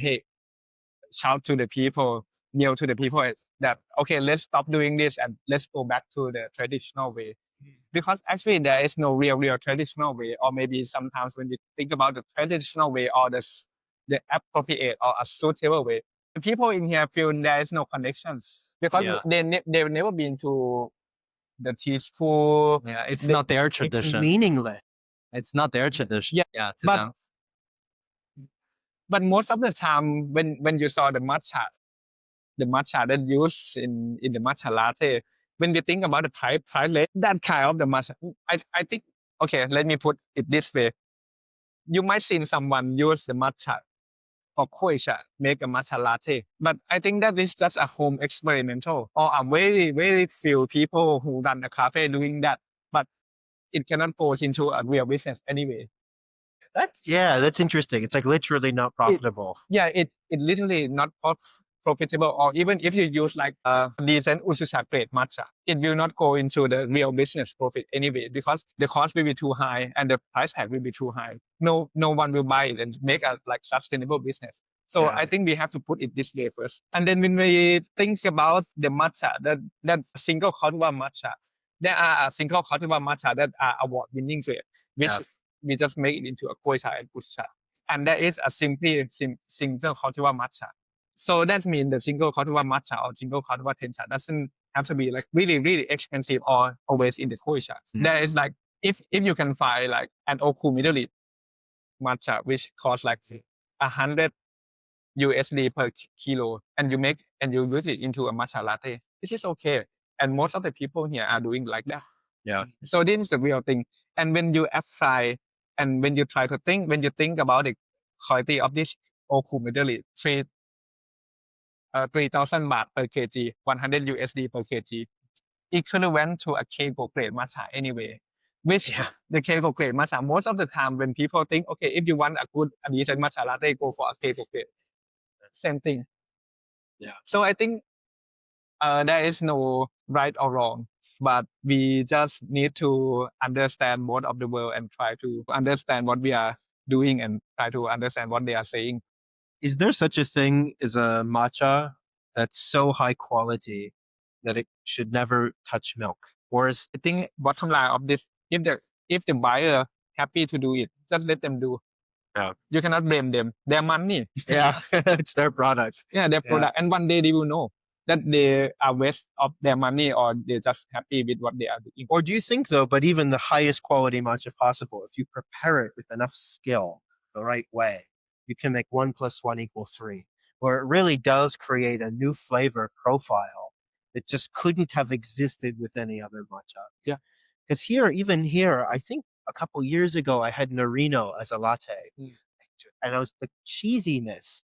shout to the people, kneel to the people that, okay, let's stop doing this and let's go back to the traditional way. Because actually there is no real traditional way, or maybe sometimes when you think about the traditional way or the appropriate or a suitable way, the people in here feel there is no connections because they've never been to the tea school. Yeah, it's not their tradition. It's meaningless. It's not their tradition. Yeah, but most of the time when you saw the matcha that used in the matcha latte, when we think about the price rate, that kind of the matcha, I think, okay, let me put it this way. You might see someone use the matcha or koicha, make a matcha latte. But I think that is just a home experimental, or a very, very few people who run a cafe doing that. But it cannot go into a real business anyway. That's interesting. It's like literally not profitable. It literally not profitable, or even if you use like a decent usucha grade matcha, it will not go into the real business profit anyway, because the cost will be too high and the price tag will be too high. No one will buy it and make a like sustainable business. So I think we have to put it this way first. And then when we think about the matcha, that single cultivar matcha, there are a single cultivar matcha that are award winning grade, which we just make it into a koicha and pucha. And there is a single cultivar matcha. So that means the single cultivar matcha or single cultivar tencha doesn't have to be like really, really expensive or always in the koicha. There is like, if you can find like an Oku Middle East matcha, which costs like $100 per kilo, and you use it into a matcha latte, this is okay. And most of the people here are doing like that. Yeah. So this is the real thing. And when you apply, and when you think about the quality of this Oku Middle East, 3,000 baht per kg, $100 per kg, equivalent to a Keiko grade matcha anyway. Which the Keiko grade matcha, most of the time when people think, okay, if you want a decent matcha latte, go for a Keiko grade. same thing. Yeah. So I think there is no right or wrong, but we just need to understand both of the world and try to understand what we are doing and try to understand what they are saying. Is there such a thing as a matcha that's so high quality that it should never touch milk? Or is I think bottom line of this, if the buyer happy to do it, just let them do. Yeah. You cannot blame them. Their money. yeah, it's their product. Yeah, their product. And one day they will know that they are waste of their money or they're just happy with what they are doing. Or do you think though, but even the highest quality matcha possible, if you prepare it with enough skill the right way, you can make 1 + 1 = 3, or it really does create a new flavor profile that just couldn't have existed with any other matcha. Yeah. Because even here, I think a couple years ago, I had Norino as a latte. And I was the cheesiness.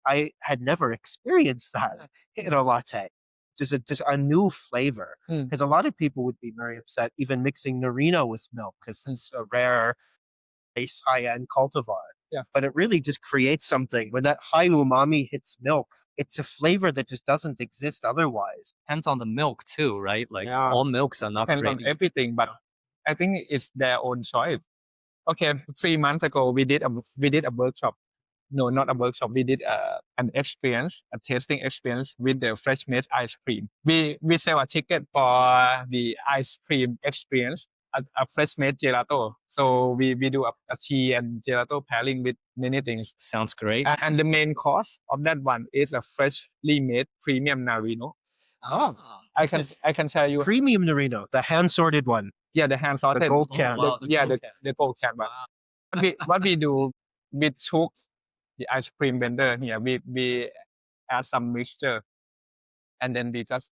I had never experienced that in a latte. Just a new flavor. Because a lot of people would be very upset even mixing Norino with milk because it's a rare, nice, high-end cultivar. Yeah. But it really just creates something. When that high umami hits milk, it's a flavor that just doesn't exist otherwise. Depends on the milk too, right? Like Yeah. all milks are not Depends on created. everything, but I think it's their own choice. Okay, 3 months ago we did a workshop. No, not a workshop. We did an experience, a tasting experience with the fresh made ice cream. We sell a ticket for the ice cream experience, a fresh made gelato. So we do a tea and gelato pairing with many things. Sounds great. And the main course of that one is a freshly made premium Narino. Oh, I can tell you. Premium Norino, the hand-sorted one. Yeah, the hand sorted. The gold can. wow, the yeah, gold can. the gold can. But what we do, we took the ice cream blender here. We add some mixture, and then we just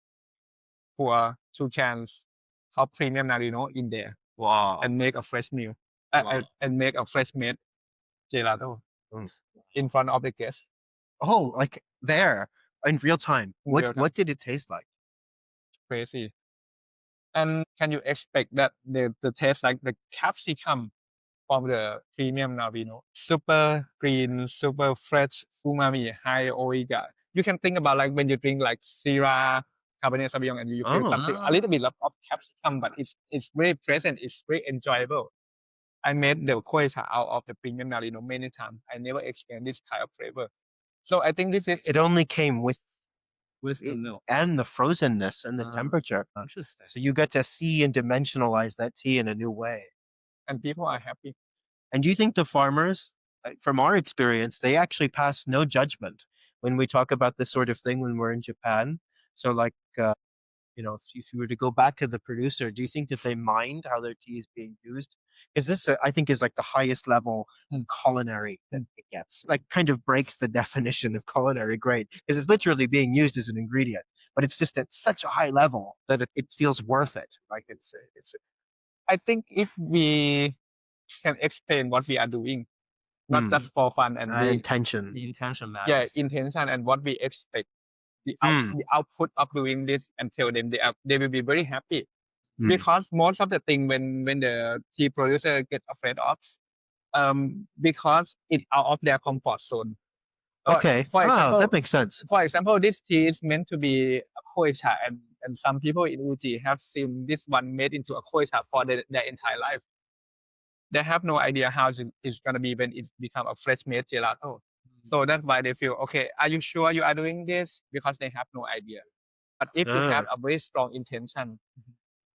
pour 2 cans of premium Narino in there Wow. and make a fresh meal. Wow. And make a fresh made gelato Mm. in front of the guests. Oh, like there in real time. In real time. What did it taste like? Crazy. And can you expect that the taste like the capsicum from the premium Narino? Super green, super fresh, umami, high omega. You can think about like when you drink like Syrah, Cabernet Sauvignon, and you feel Oh. something a little bit of capsicum, but it's very present. It's very enjoyable. I made the koi cha out of the premium Narino many times. I never experienced this kind of flavor. So I think this is It only came with with the it milk. and the frozenness and the temperature. Interesting. So you get to see and dimensionalize that tea in a new way. and people are happy. And do you think the farmers, from our experience, they actually pass no judgment when we talk about this sort of thing when we're in Japan? So like, if you were to go back to the producer, do you think that they mind how their tea is being used? Because this, I think, is like the highest level of culinary that it gets. Like, kind of breaks the definition of culinary grade because it's literally being used as an ingredient, but it's just at such a high level that it feels worth it. Like it's. I think if we can explain what we are doing, not just for fun and intention. The intention matters. yeah, intention and what we expect, the output of doing this, and tell them they will be very happy. Because most of the thing when the tea producer get afraid of, because it's out of their comfort zone. Okay. For example, that makes sense. For example, this tea is meant to be a koi cha, and some people in Uji have seen this one made into a koi cha for their entire life. They have no idea how it's gonna be when it's become a fresh made gelato. So that's why they feel, okay, are you sure you are doing this? Because they have no idea. But if you have a very strong intention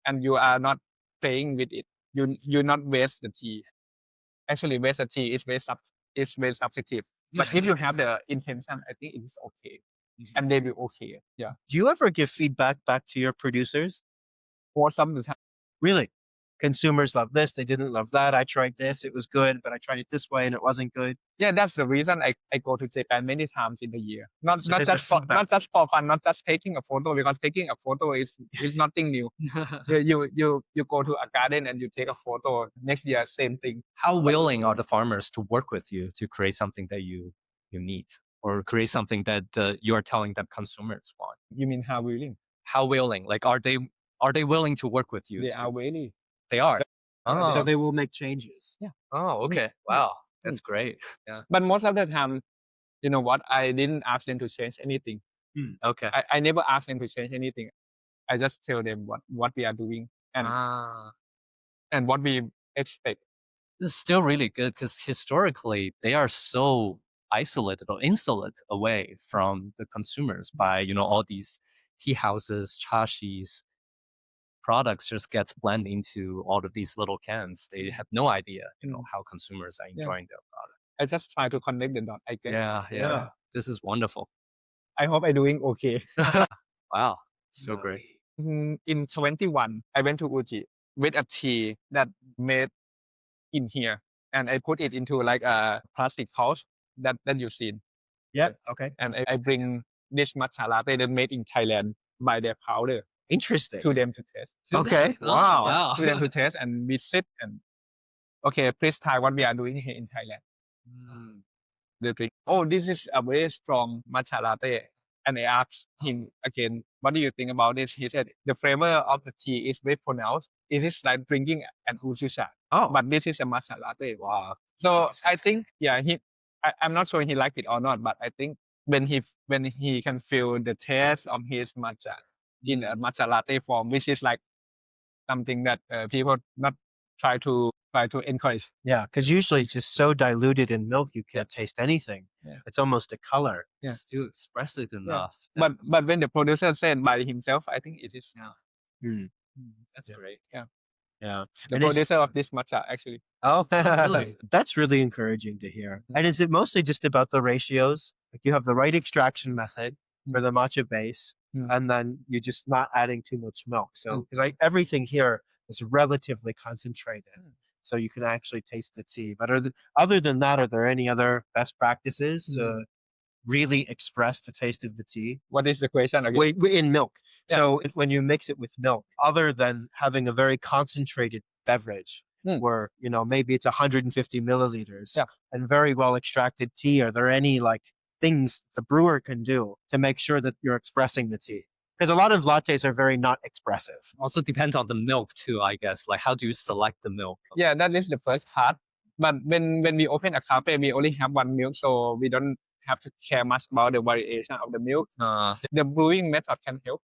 and you are not playing with it, you not waste the tea. Actually, waste the tea is very subjective. But if you have the intention, I think it is okay. And they will okay. Yeah. Do you ever give feedback back to your producers? Most of the time. Really? Consumers love this, they didn't love that. I tried this, it was good, but I tried it this way and it wasn't good. Yeah, that's the reason I go to Japan many times in a year. Not there's just a for feedback. not just for fun, not just taking a photo, because taking a photo is nothing new. You go to a garden and you take a photo. Next year, same thing. How willing are the farmers to work with you to create something that you need, or create something that you are telling that consumers want? You mean how willing? How willing? Like, are they willing to work with you? They are willing. They are. Oh. So they will make changes. Yeah. Oh, okay. Wow. That's great. Yeah. But most of the time, You know what? I didn't ask them to change anything. Okay. I never asked them to change anything. I just tell them what we are doing and what we expect. This is still really good because historically they are so isolated or insulate away from the consumers by all these tea houses, chashis, products just gets blended into all of these little cans. They have no idea, how consumers are enjoying their product. I just try to connect the dot. I guess. Yeah. This is wonderful. I hope I'm doing okay. Wow, so great. In 21, I went to Uji with a tea that made in here, and I put it into like a plastic pouch that you've seen. Yeah. Okay. And I bring this matcha latte that made in Thailand by their powder Interesting. to them to test. Okay. Wow. To them to test, and we sit and okay, please try what we are doing here in Thailand. They drink. Oh, this is a very strong matcha latte. And I asked him again, what do you think about this? He said the flavor of the tea is very pronounced. It is like drinking an uzusha. Oh. But this is a matcha latte. Wow. So I think, I'm not sure he liked it or not, but I think when he can feel the taste of his matcha in a matcha latte form, which is like something that people not try to encourage. Yeah, because usually it's just so diluted in milk you can't taste anything. Yeah. It's almost a color. It's too expressive enough. But when the producer said by himself, I think it is now. That's great. Yeah. The And producer of this matcha actually. Oh, really? That's really encouraging to hear. And is it mostly just about the ratios? Like you have the right extraction method for the matcha base, and then you're just not adding too much milk. So, because everything here is relatively concentrated, so you can actually taste the tea. But other than that, are there any other best practices to really express the taste of the tea? What is the question again? Wait, in milk. Yeah. So when you mix it with milk, other than having a very concentrated beverage, where maybe it's 150 milliliters and very well extracted tea, are there any things the brewer can do to make sure that you're expressing the tea? Because a lot of lattes are very not expressive. Also depends on the milk too, I guess. Like how do you select the milk? Yeah, that is the first part. But when we open a cafe, we only have one milk, so we don't have to care much about the variation of the milk. The brewing method can help.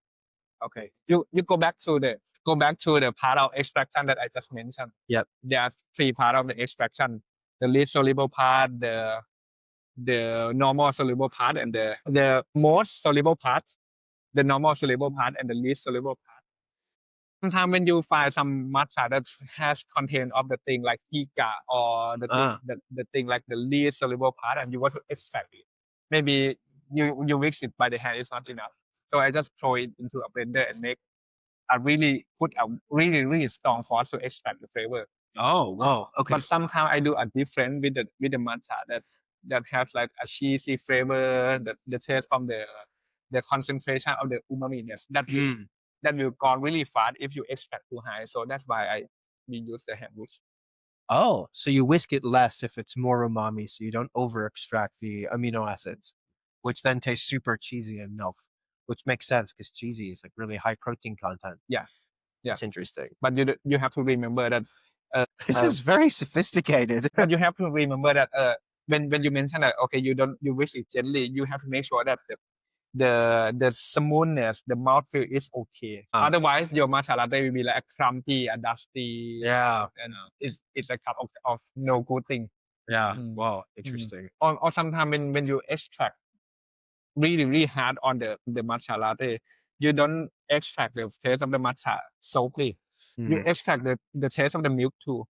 Okay. You go back to the part of extraction that I just mentioned. Yep. There are 3 parts of the extraction: the least soluble part, the normal soluble part, and the most soluble part, the normal soluble part, and the least soluble part. Sometimes when you find some matcha that has content of the thing like hika or the thing like the least soluble part, and you want to extract it, maybe you mix it by the hand, it's not enough. So I just throw it into a blender and put a really strong force to extract the flavor. Oh, wow. Okay. But sometimes I do a different with the matcha that has like a cheesy flavor, the taste from the concentration of the umami-ness that will go really fast if you extract too high. So that's why we use the hand whisk. Oh, so you whisk it less if it's more umami, so you don't over extract the amino acids, which then tastes super cheesy in milk, which makes sense because cheesy is like really high protein content. Yeah. That's interesting. But you have to remember that this is very sophisticated. But you have to remember that when you mention that you whisk it gently, you have to make sure that the smoothness, the mouthfeel is okay. Otherwise, your matcha latte will be like a clumpy, a dusty. Yeah. And it's a cup of no good thing. Yeah. Wow. Interesting. Or sometimes when you extract really, really hard on the matcha latte, you don't extract the taste of the matcha softly. You extract the taste of the milk too.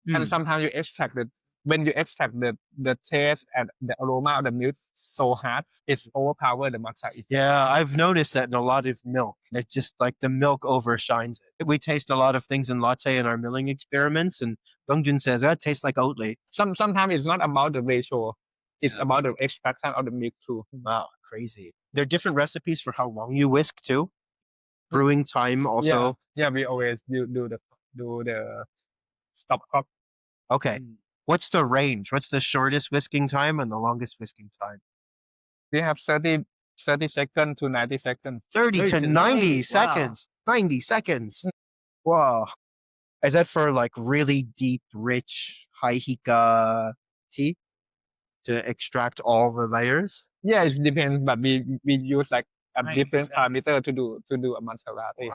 And sometimes you extract when you extract the taste and the aroma of the milk so hard, it's overpower the matcha. Yeah, I've noticed that in a lot of milk. It's just like the milk overshines it. We taste a lot of things in latte in our milling experiments, and Zongjun says that tastes like Oatly. Sometimes it's not about the ratio. It's about the extraction of the milk too. Wow, crazy. There are different recipes for how long you whisk too. Brewing time also. Yeah, we always do the stop clock. Okay. What's the range? What's the shortest whisking time and the longest whisking time? We have 30 seconds to 90 seconds. 30 to 90 seconds. Wow. 90 seconds. Wow. Is that for like really deep, rich, high hika tea? to extract all the layers? Yeah, it depends, but we use like a Nice. different parameter to do a matcha latte.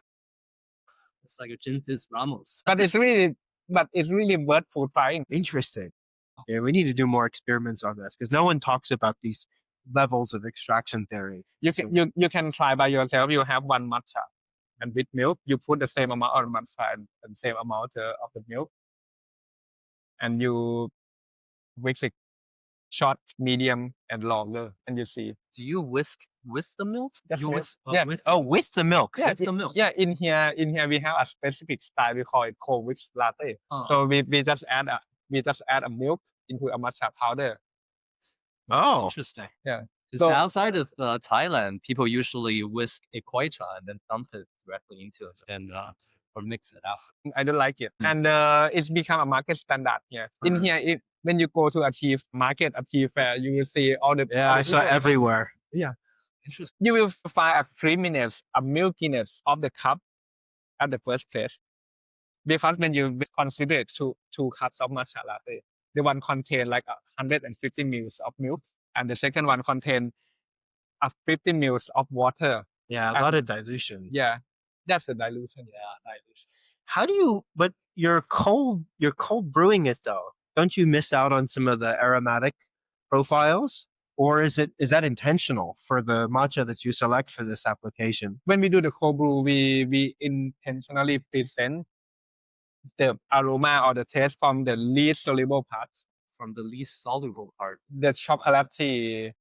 It's like a gin fizz Ramos. But it's really worth for trying. Interesting. Yeah, we need to do more experiments on this because no one talks about these levels of extraction theory. So- You can try by yourself. You have one matcha, and with milk, you put the same amount of matcha and same amount of the milk, and you whisk it short, medium, and longer, and you see. Do you whisk with the milk? Just You milk. whisk Yeah. with oh, with the milk. Yeah, With the milk. Yeah, in here we have a specific style. We call it cold whisk latte. Oh. So we just add a milk into a matcha powder. Oh, Interesting. Yeah. Because So- outside of Thailand, people usually whisk a kwai cha and then dump it directly into it and or mix it out. I don't like it, and it's become a market standard here. In Mhm. here, when you go to a tea market, a tea fair, you will see all the yeah, all I the saw people- everywhere. Interesting. You will find a creaminess, a milkiness of the cup at the first place, because when you consider two cups of matcha latte, the one contain like 150 mils of milk, and the second one contain 50 mils of water. Yeah, a lot of dilution. Yeah, that's the dilution. How do you? But you're cold brewing it though. Don't you miss out on some of the aromatic profiles, or is that intentional for the matcha that you select for this application? When we do the cold brew, we intentionally present the aroma or the taste from the least soluble part, From the least soluble part. the chocolatey.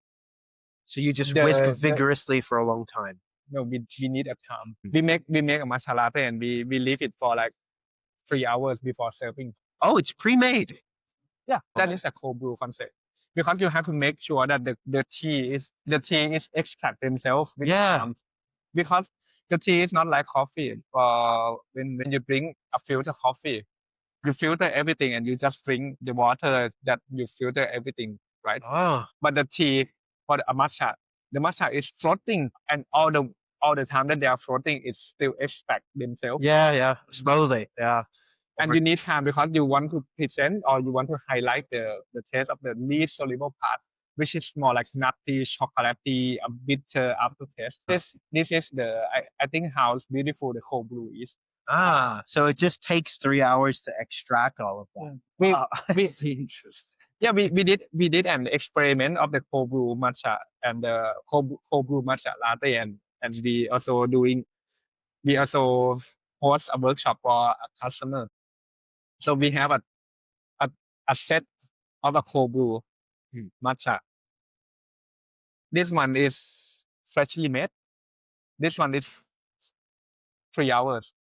So you just The- whisk the- vigorously for a long time. No, we need a time. Mm. We make a matcha latte and we leave it for like 3 hours before serving. Oh, it's pre-made. Yeah, that Okay. is a cold brew concept, because you have to make sure that the tea is extract themselves with Yeah. time. Because the tea is not like coffee. When you drink a filter coffee, you filter everything and you just drink the water that you filter everything, right? Oh, But the tea for the matcha is floating, and all the time that they are floating, it's still extract themselves. yeah, slowly. Yeah. And Over- you need time because you want to present or you want to highlight the taste of the least soluble part, which is more like nutty, chocolatey, a bitter aftertaste. This is I think how beautiful the cold brew is. So it just takes 3 hours to extract all of that. We, Wow. we That's interesting. yeah we did an experiment of the cold brew matcha and the cold brew matcha latte, and we also host a workshop for a customer. So we have a set of a cold brew matcha. This one is freshly made. This one is 3 hours,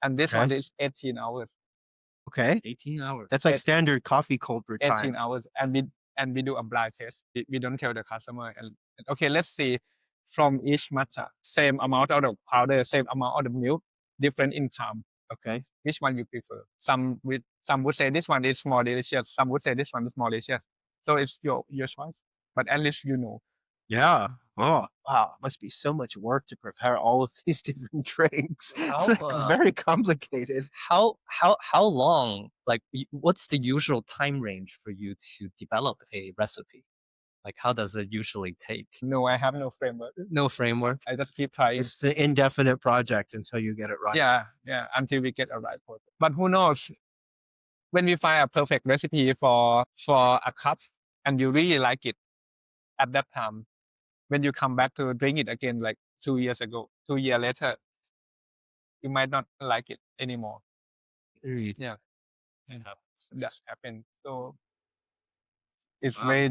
and this one Okay. is 18 hours. Okay. 18 hours. That's like It- standard coffee cold brew 18 time. hours, and we do a blind test. We don't tell the customer. And okay, let's see from each matcha, same amount of the powder, same amount of the milk, different in time. Okay. Which one you prefer? Some would say this one is more delicious. Some would say this one is more delicious. So it's your choice. But at least you know. Yeah. Oh, wow. It must be so much work to prepare all of these different drinks. It's How, like very complicated. How long? Like, what's the usual time range for you to develop a recipe? Like, how does it usually take? No, I have no framework. No framework. I just keep trying. It's the indefinite project until you get it right. Yeah, until we get a right product. But who knows? When we find a perfect recipe for a cup and you really like it at that time, when you come back to drink it again, like 2 years ago, 2 years later, you might not like it anymore. Yeah. It happens. That happened. So it's Wow. very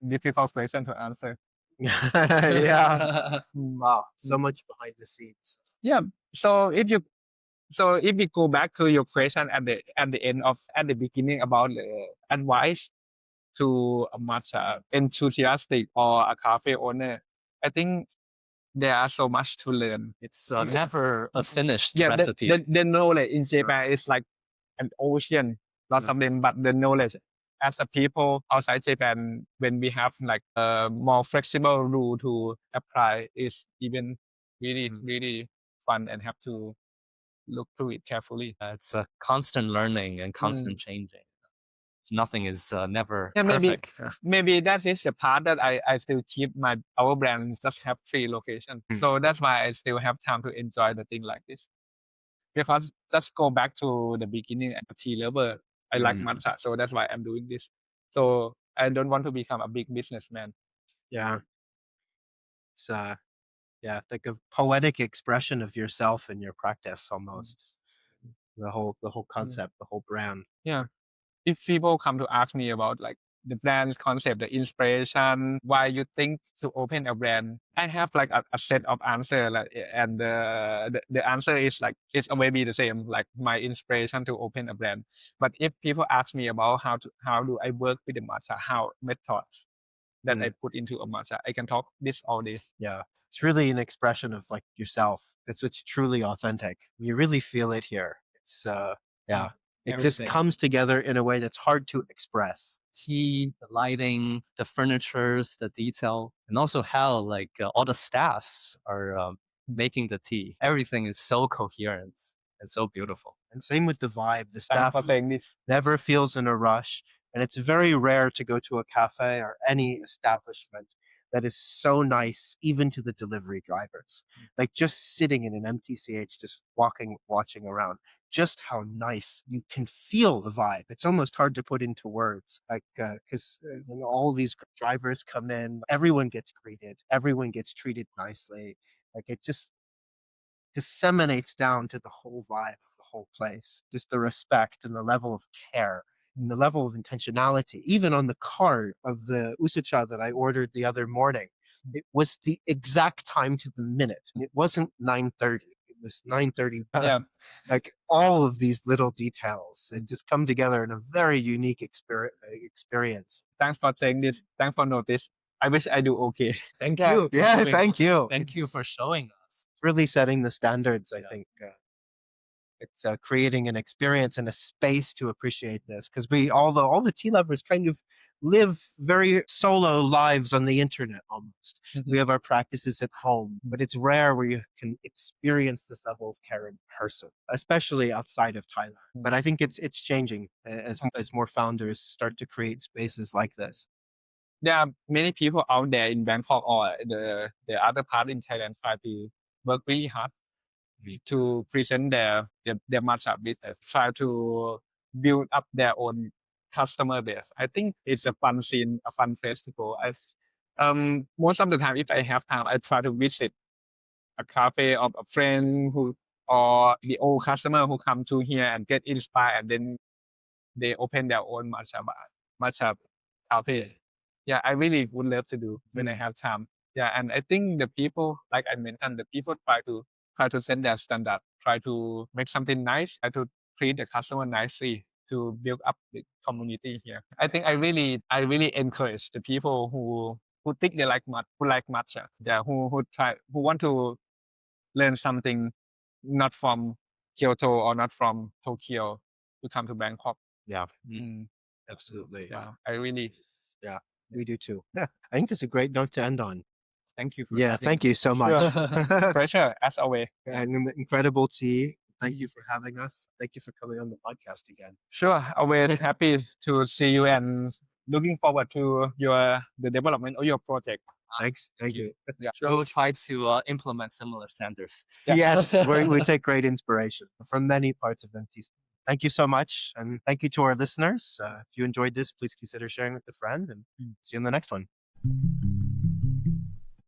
difficult question to answer. Yeah. Wow. So much behind the scenes. Yeah. So if we go back to your question at the beginning about the advice to a matcha enthusiastic or a cafe owner, I think there are so much to learn. It's never a finished Yeah, recipe. the knowledge in Japan is like an ocean, lots of them, but the knowledge as a people outside Japan, when we have like a more flexible rule to apply, is even really fun and have to look through it carefully. It's a constant learning and constant changing. nothing is never Yeah, perfect. maybe that is the part that I still keep our brand just have 3 locations. Mm. So that's why I still have time to enjoy the thing like this. Because just go back to the beginning, I'm a tea lover. I like matcha, so that's why I'm doing this. So I don't want to become a big businessman. Yeah. It's like a poetic expression of yourself and your practice almost. The whole concept, the whole brand. Yeah. If people come to ask me about like the brand concept, the inspiration, why you think to open a brand, I have like a set of answer, like, and the answer is like it's always be the same, like my inspiration to open a brand. But if people ask me about how do I work with the matcha, how methods that I put into a matcha, I can talk this all day. Yeah. It's really an expression of like yourself. That's what's truly authentic. You really feel it here. It's yeah. It just Everything. comes together in a way that's hard to express. Tea, the lighting, the furnitures, the detail, and also how like all the staffs are making the tea. Everything is so coherent and so beautiful. And same with the vibe. The Thanks staff for saying this. never feels in a rush. And it's very rare to go to a cafe or any establishment that is so nice, even to the delivery drivers. Like just sitting in an MTCH, just watching around, just how nice you can feel the vibe. It's almost hard to put into words, like, because when all these drivers come in, everyone gets greeted, everyone gets treated nicely. Like it just disseminates down to the whole vibe of the whole place. Just the respect and the level of care and the level of intentionality. Even on the card of the usucha that I ordered the other morning, it was the exact time to the minute. It wasn't 9:30. It was 9:30. Yeah. Like all of these little details, it just come together in a very unique experience. Thanks for saying this. Thanks for notice. I wish I do okay. Thank Yeah. you. Yeah, Doing- thank you. Thank you for showing us. It's really setting the standards, I Yeah. think. It's creating an experience and a space to appreciate this because all the tea lovers kind of live very solo lives on the internet almost. We have our practices at home, but it's rare where you can experience this level of care in person, especially outside of Thailand. But I think it's changing as more founders start to create spaces like this. There are many people out there in Bangkok or the other part in Thailand try to work really hard to present their matcha business, try to build up their own customer base. I think it's a fun scene, a fun place to go. Most of the time, if I have time, I try to visit a cafe of a friend or the old customer who come to here and get inspired, and then they open their own matcha cafe. Yeah, I really would love to do when I have time. Yeah, and I think the people, like I mentioned, the people try to set their standard, try to make something nice, try to treat the customer nicely to build up the community here. I think I really encourage the people who think they like matcha, yeah, who want to learn something not from Kyoto or not from Tokyo to come to Bangkok. Yeah, Mm, absolutely. yeah, I really Yeah, we do too. Yeah, I think that's a great note to end on. thank you for Yeah, having thank you so much. Pleasure as always. And an incredible tea. Thank you for having us. Thank you for coming on the podcast again. Sure, always happy to see you and looking forward to the development of your project. Thanks. Thank you. Yeah. So we'll try to implement similar standards. Yeah. Yes, we take great inspiration from many parts of MTC. Thank you so much. And thank you to our listeners. If you enjoyed this, please consider sharing with a friend and see you in the next one.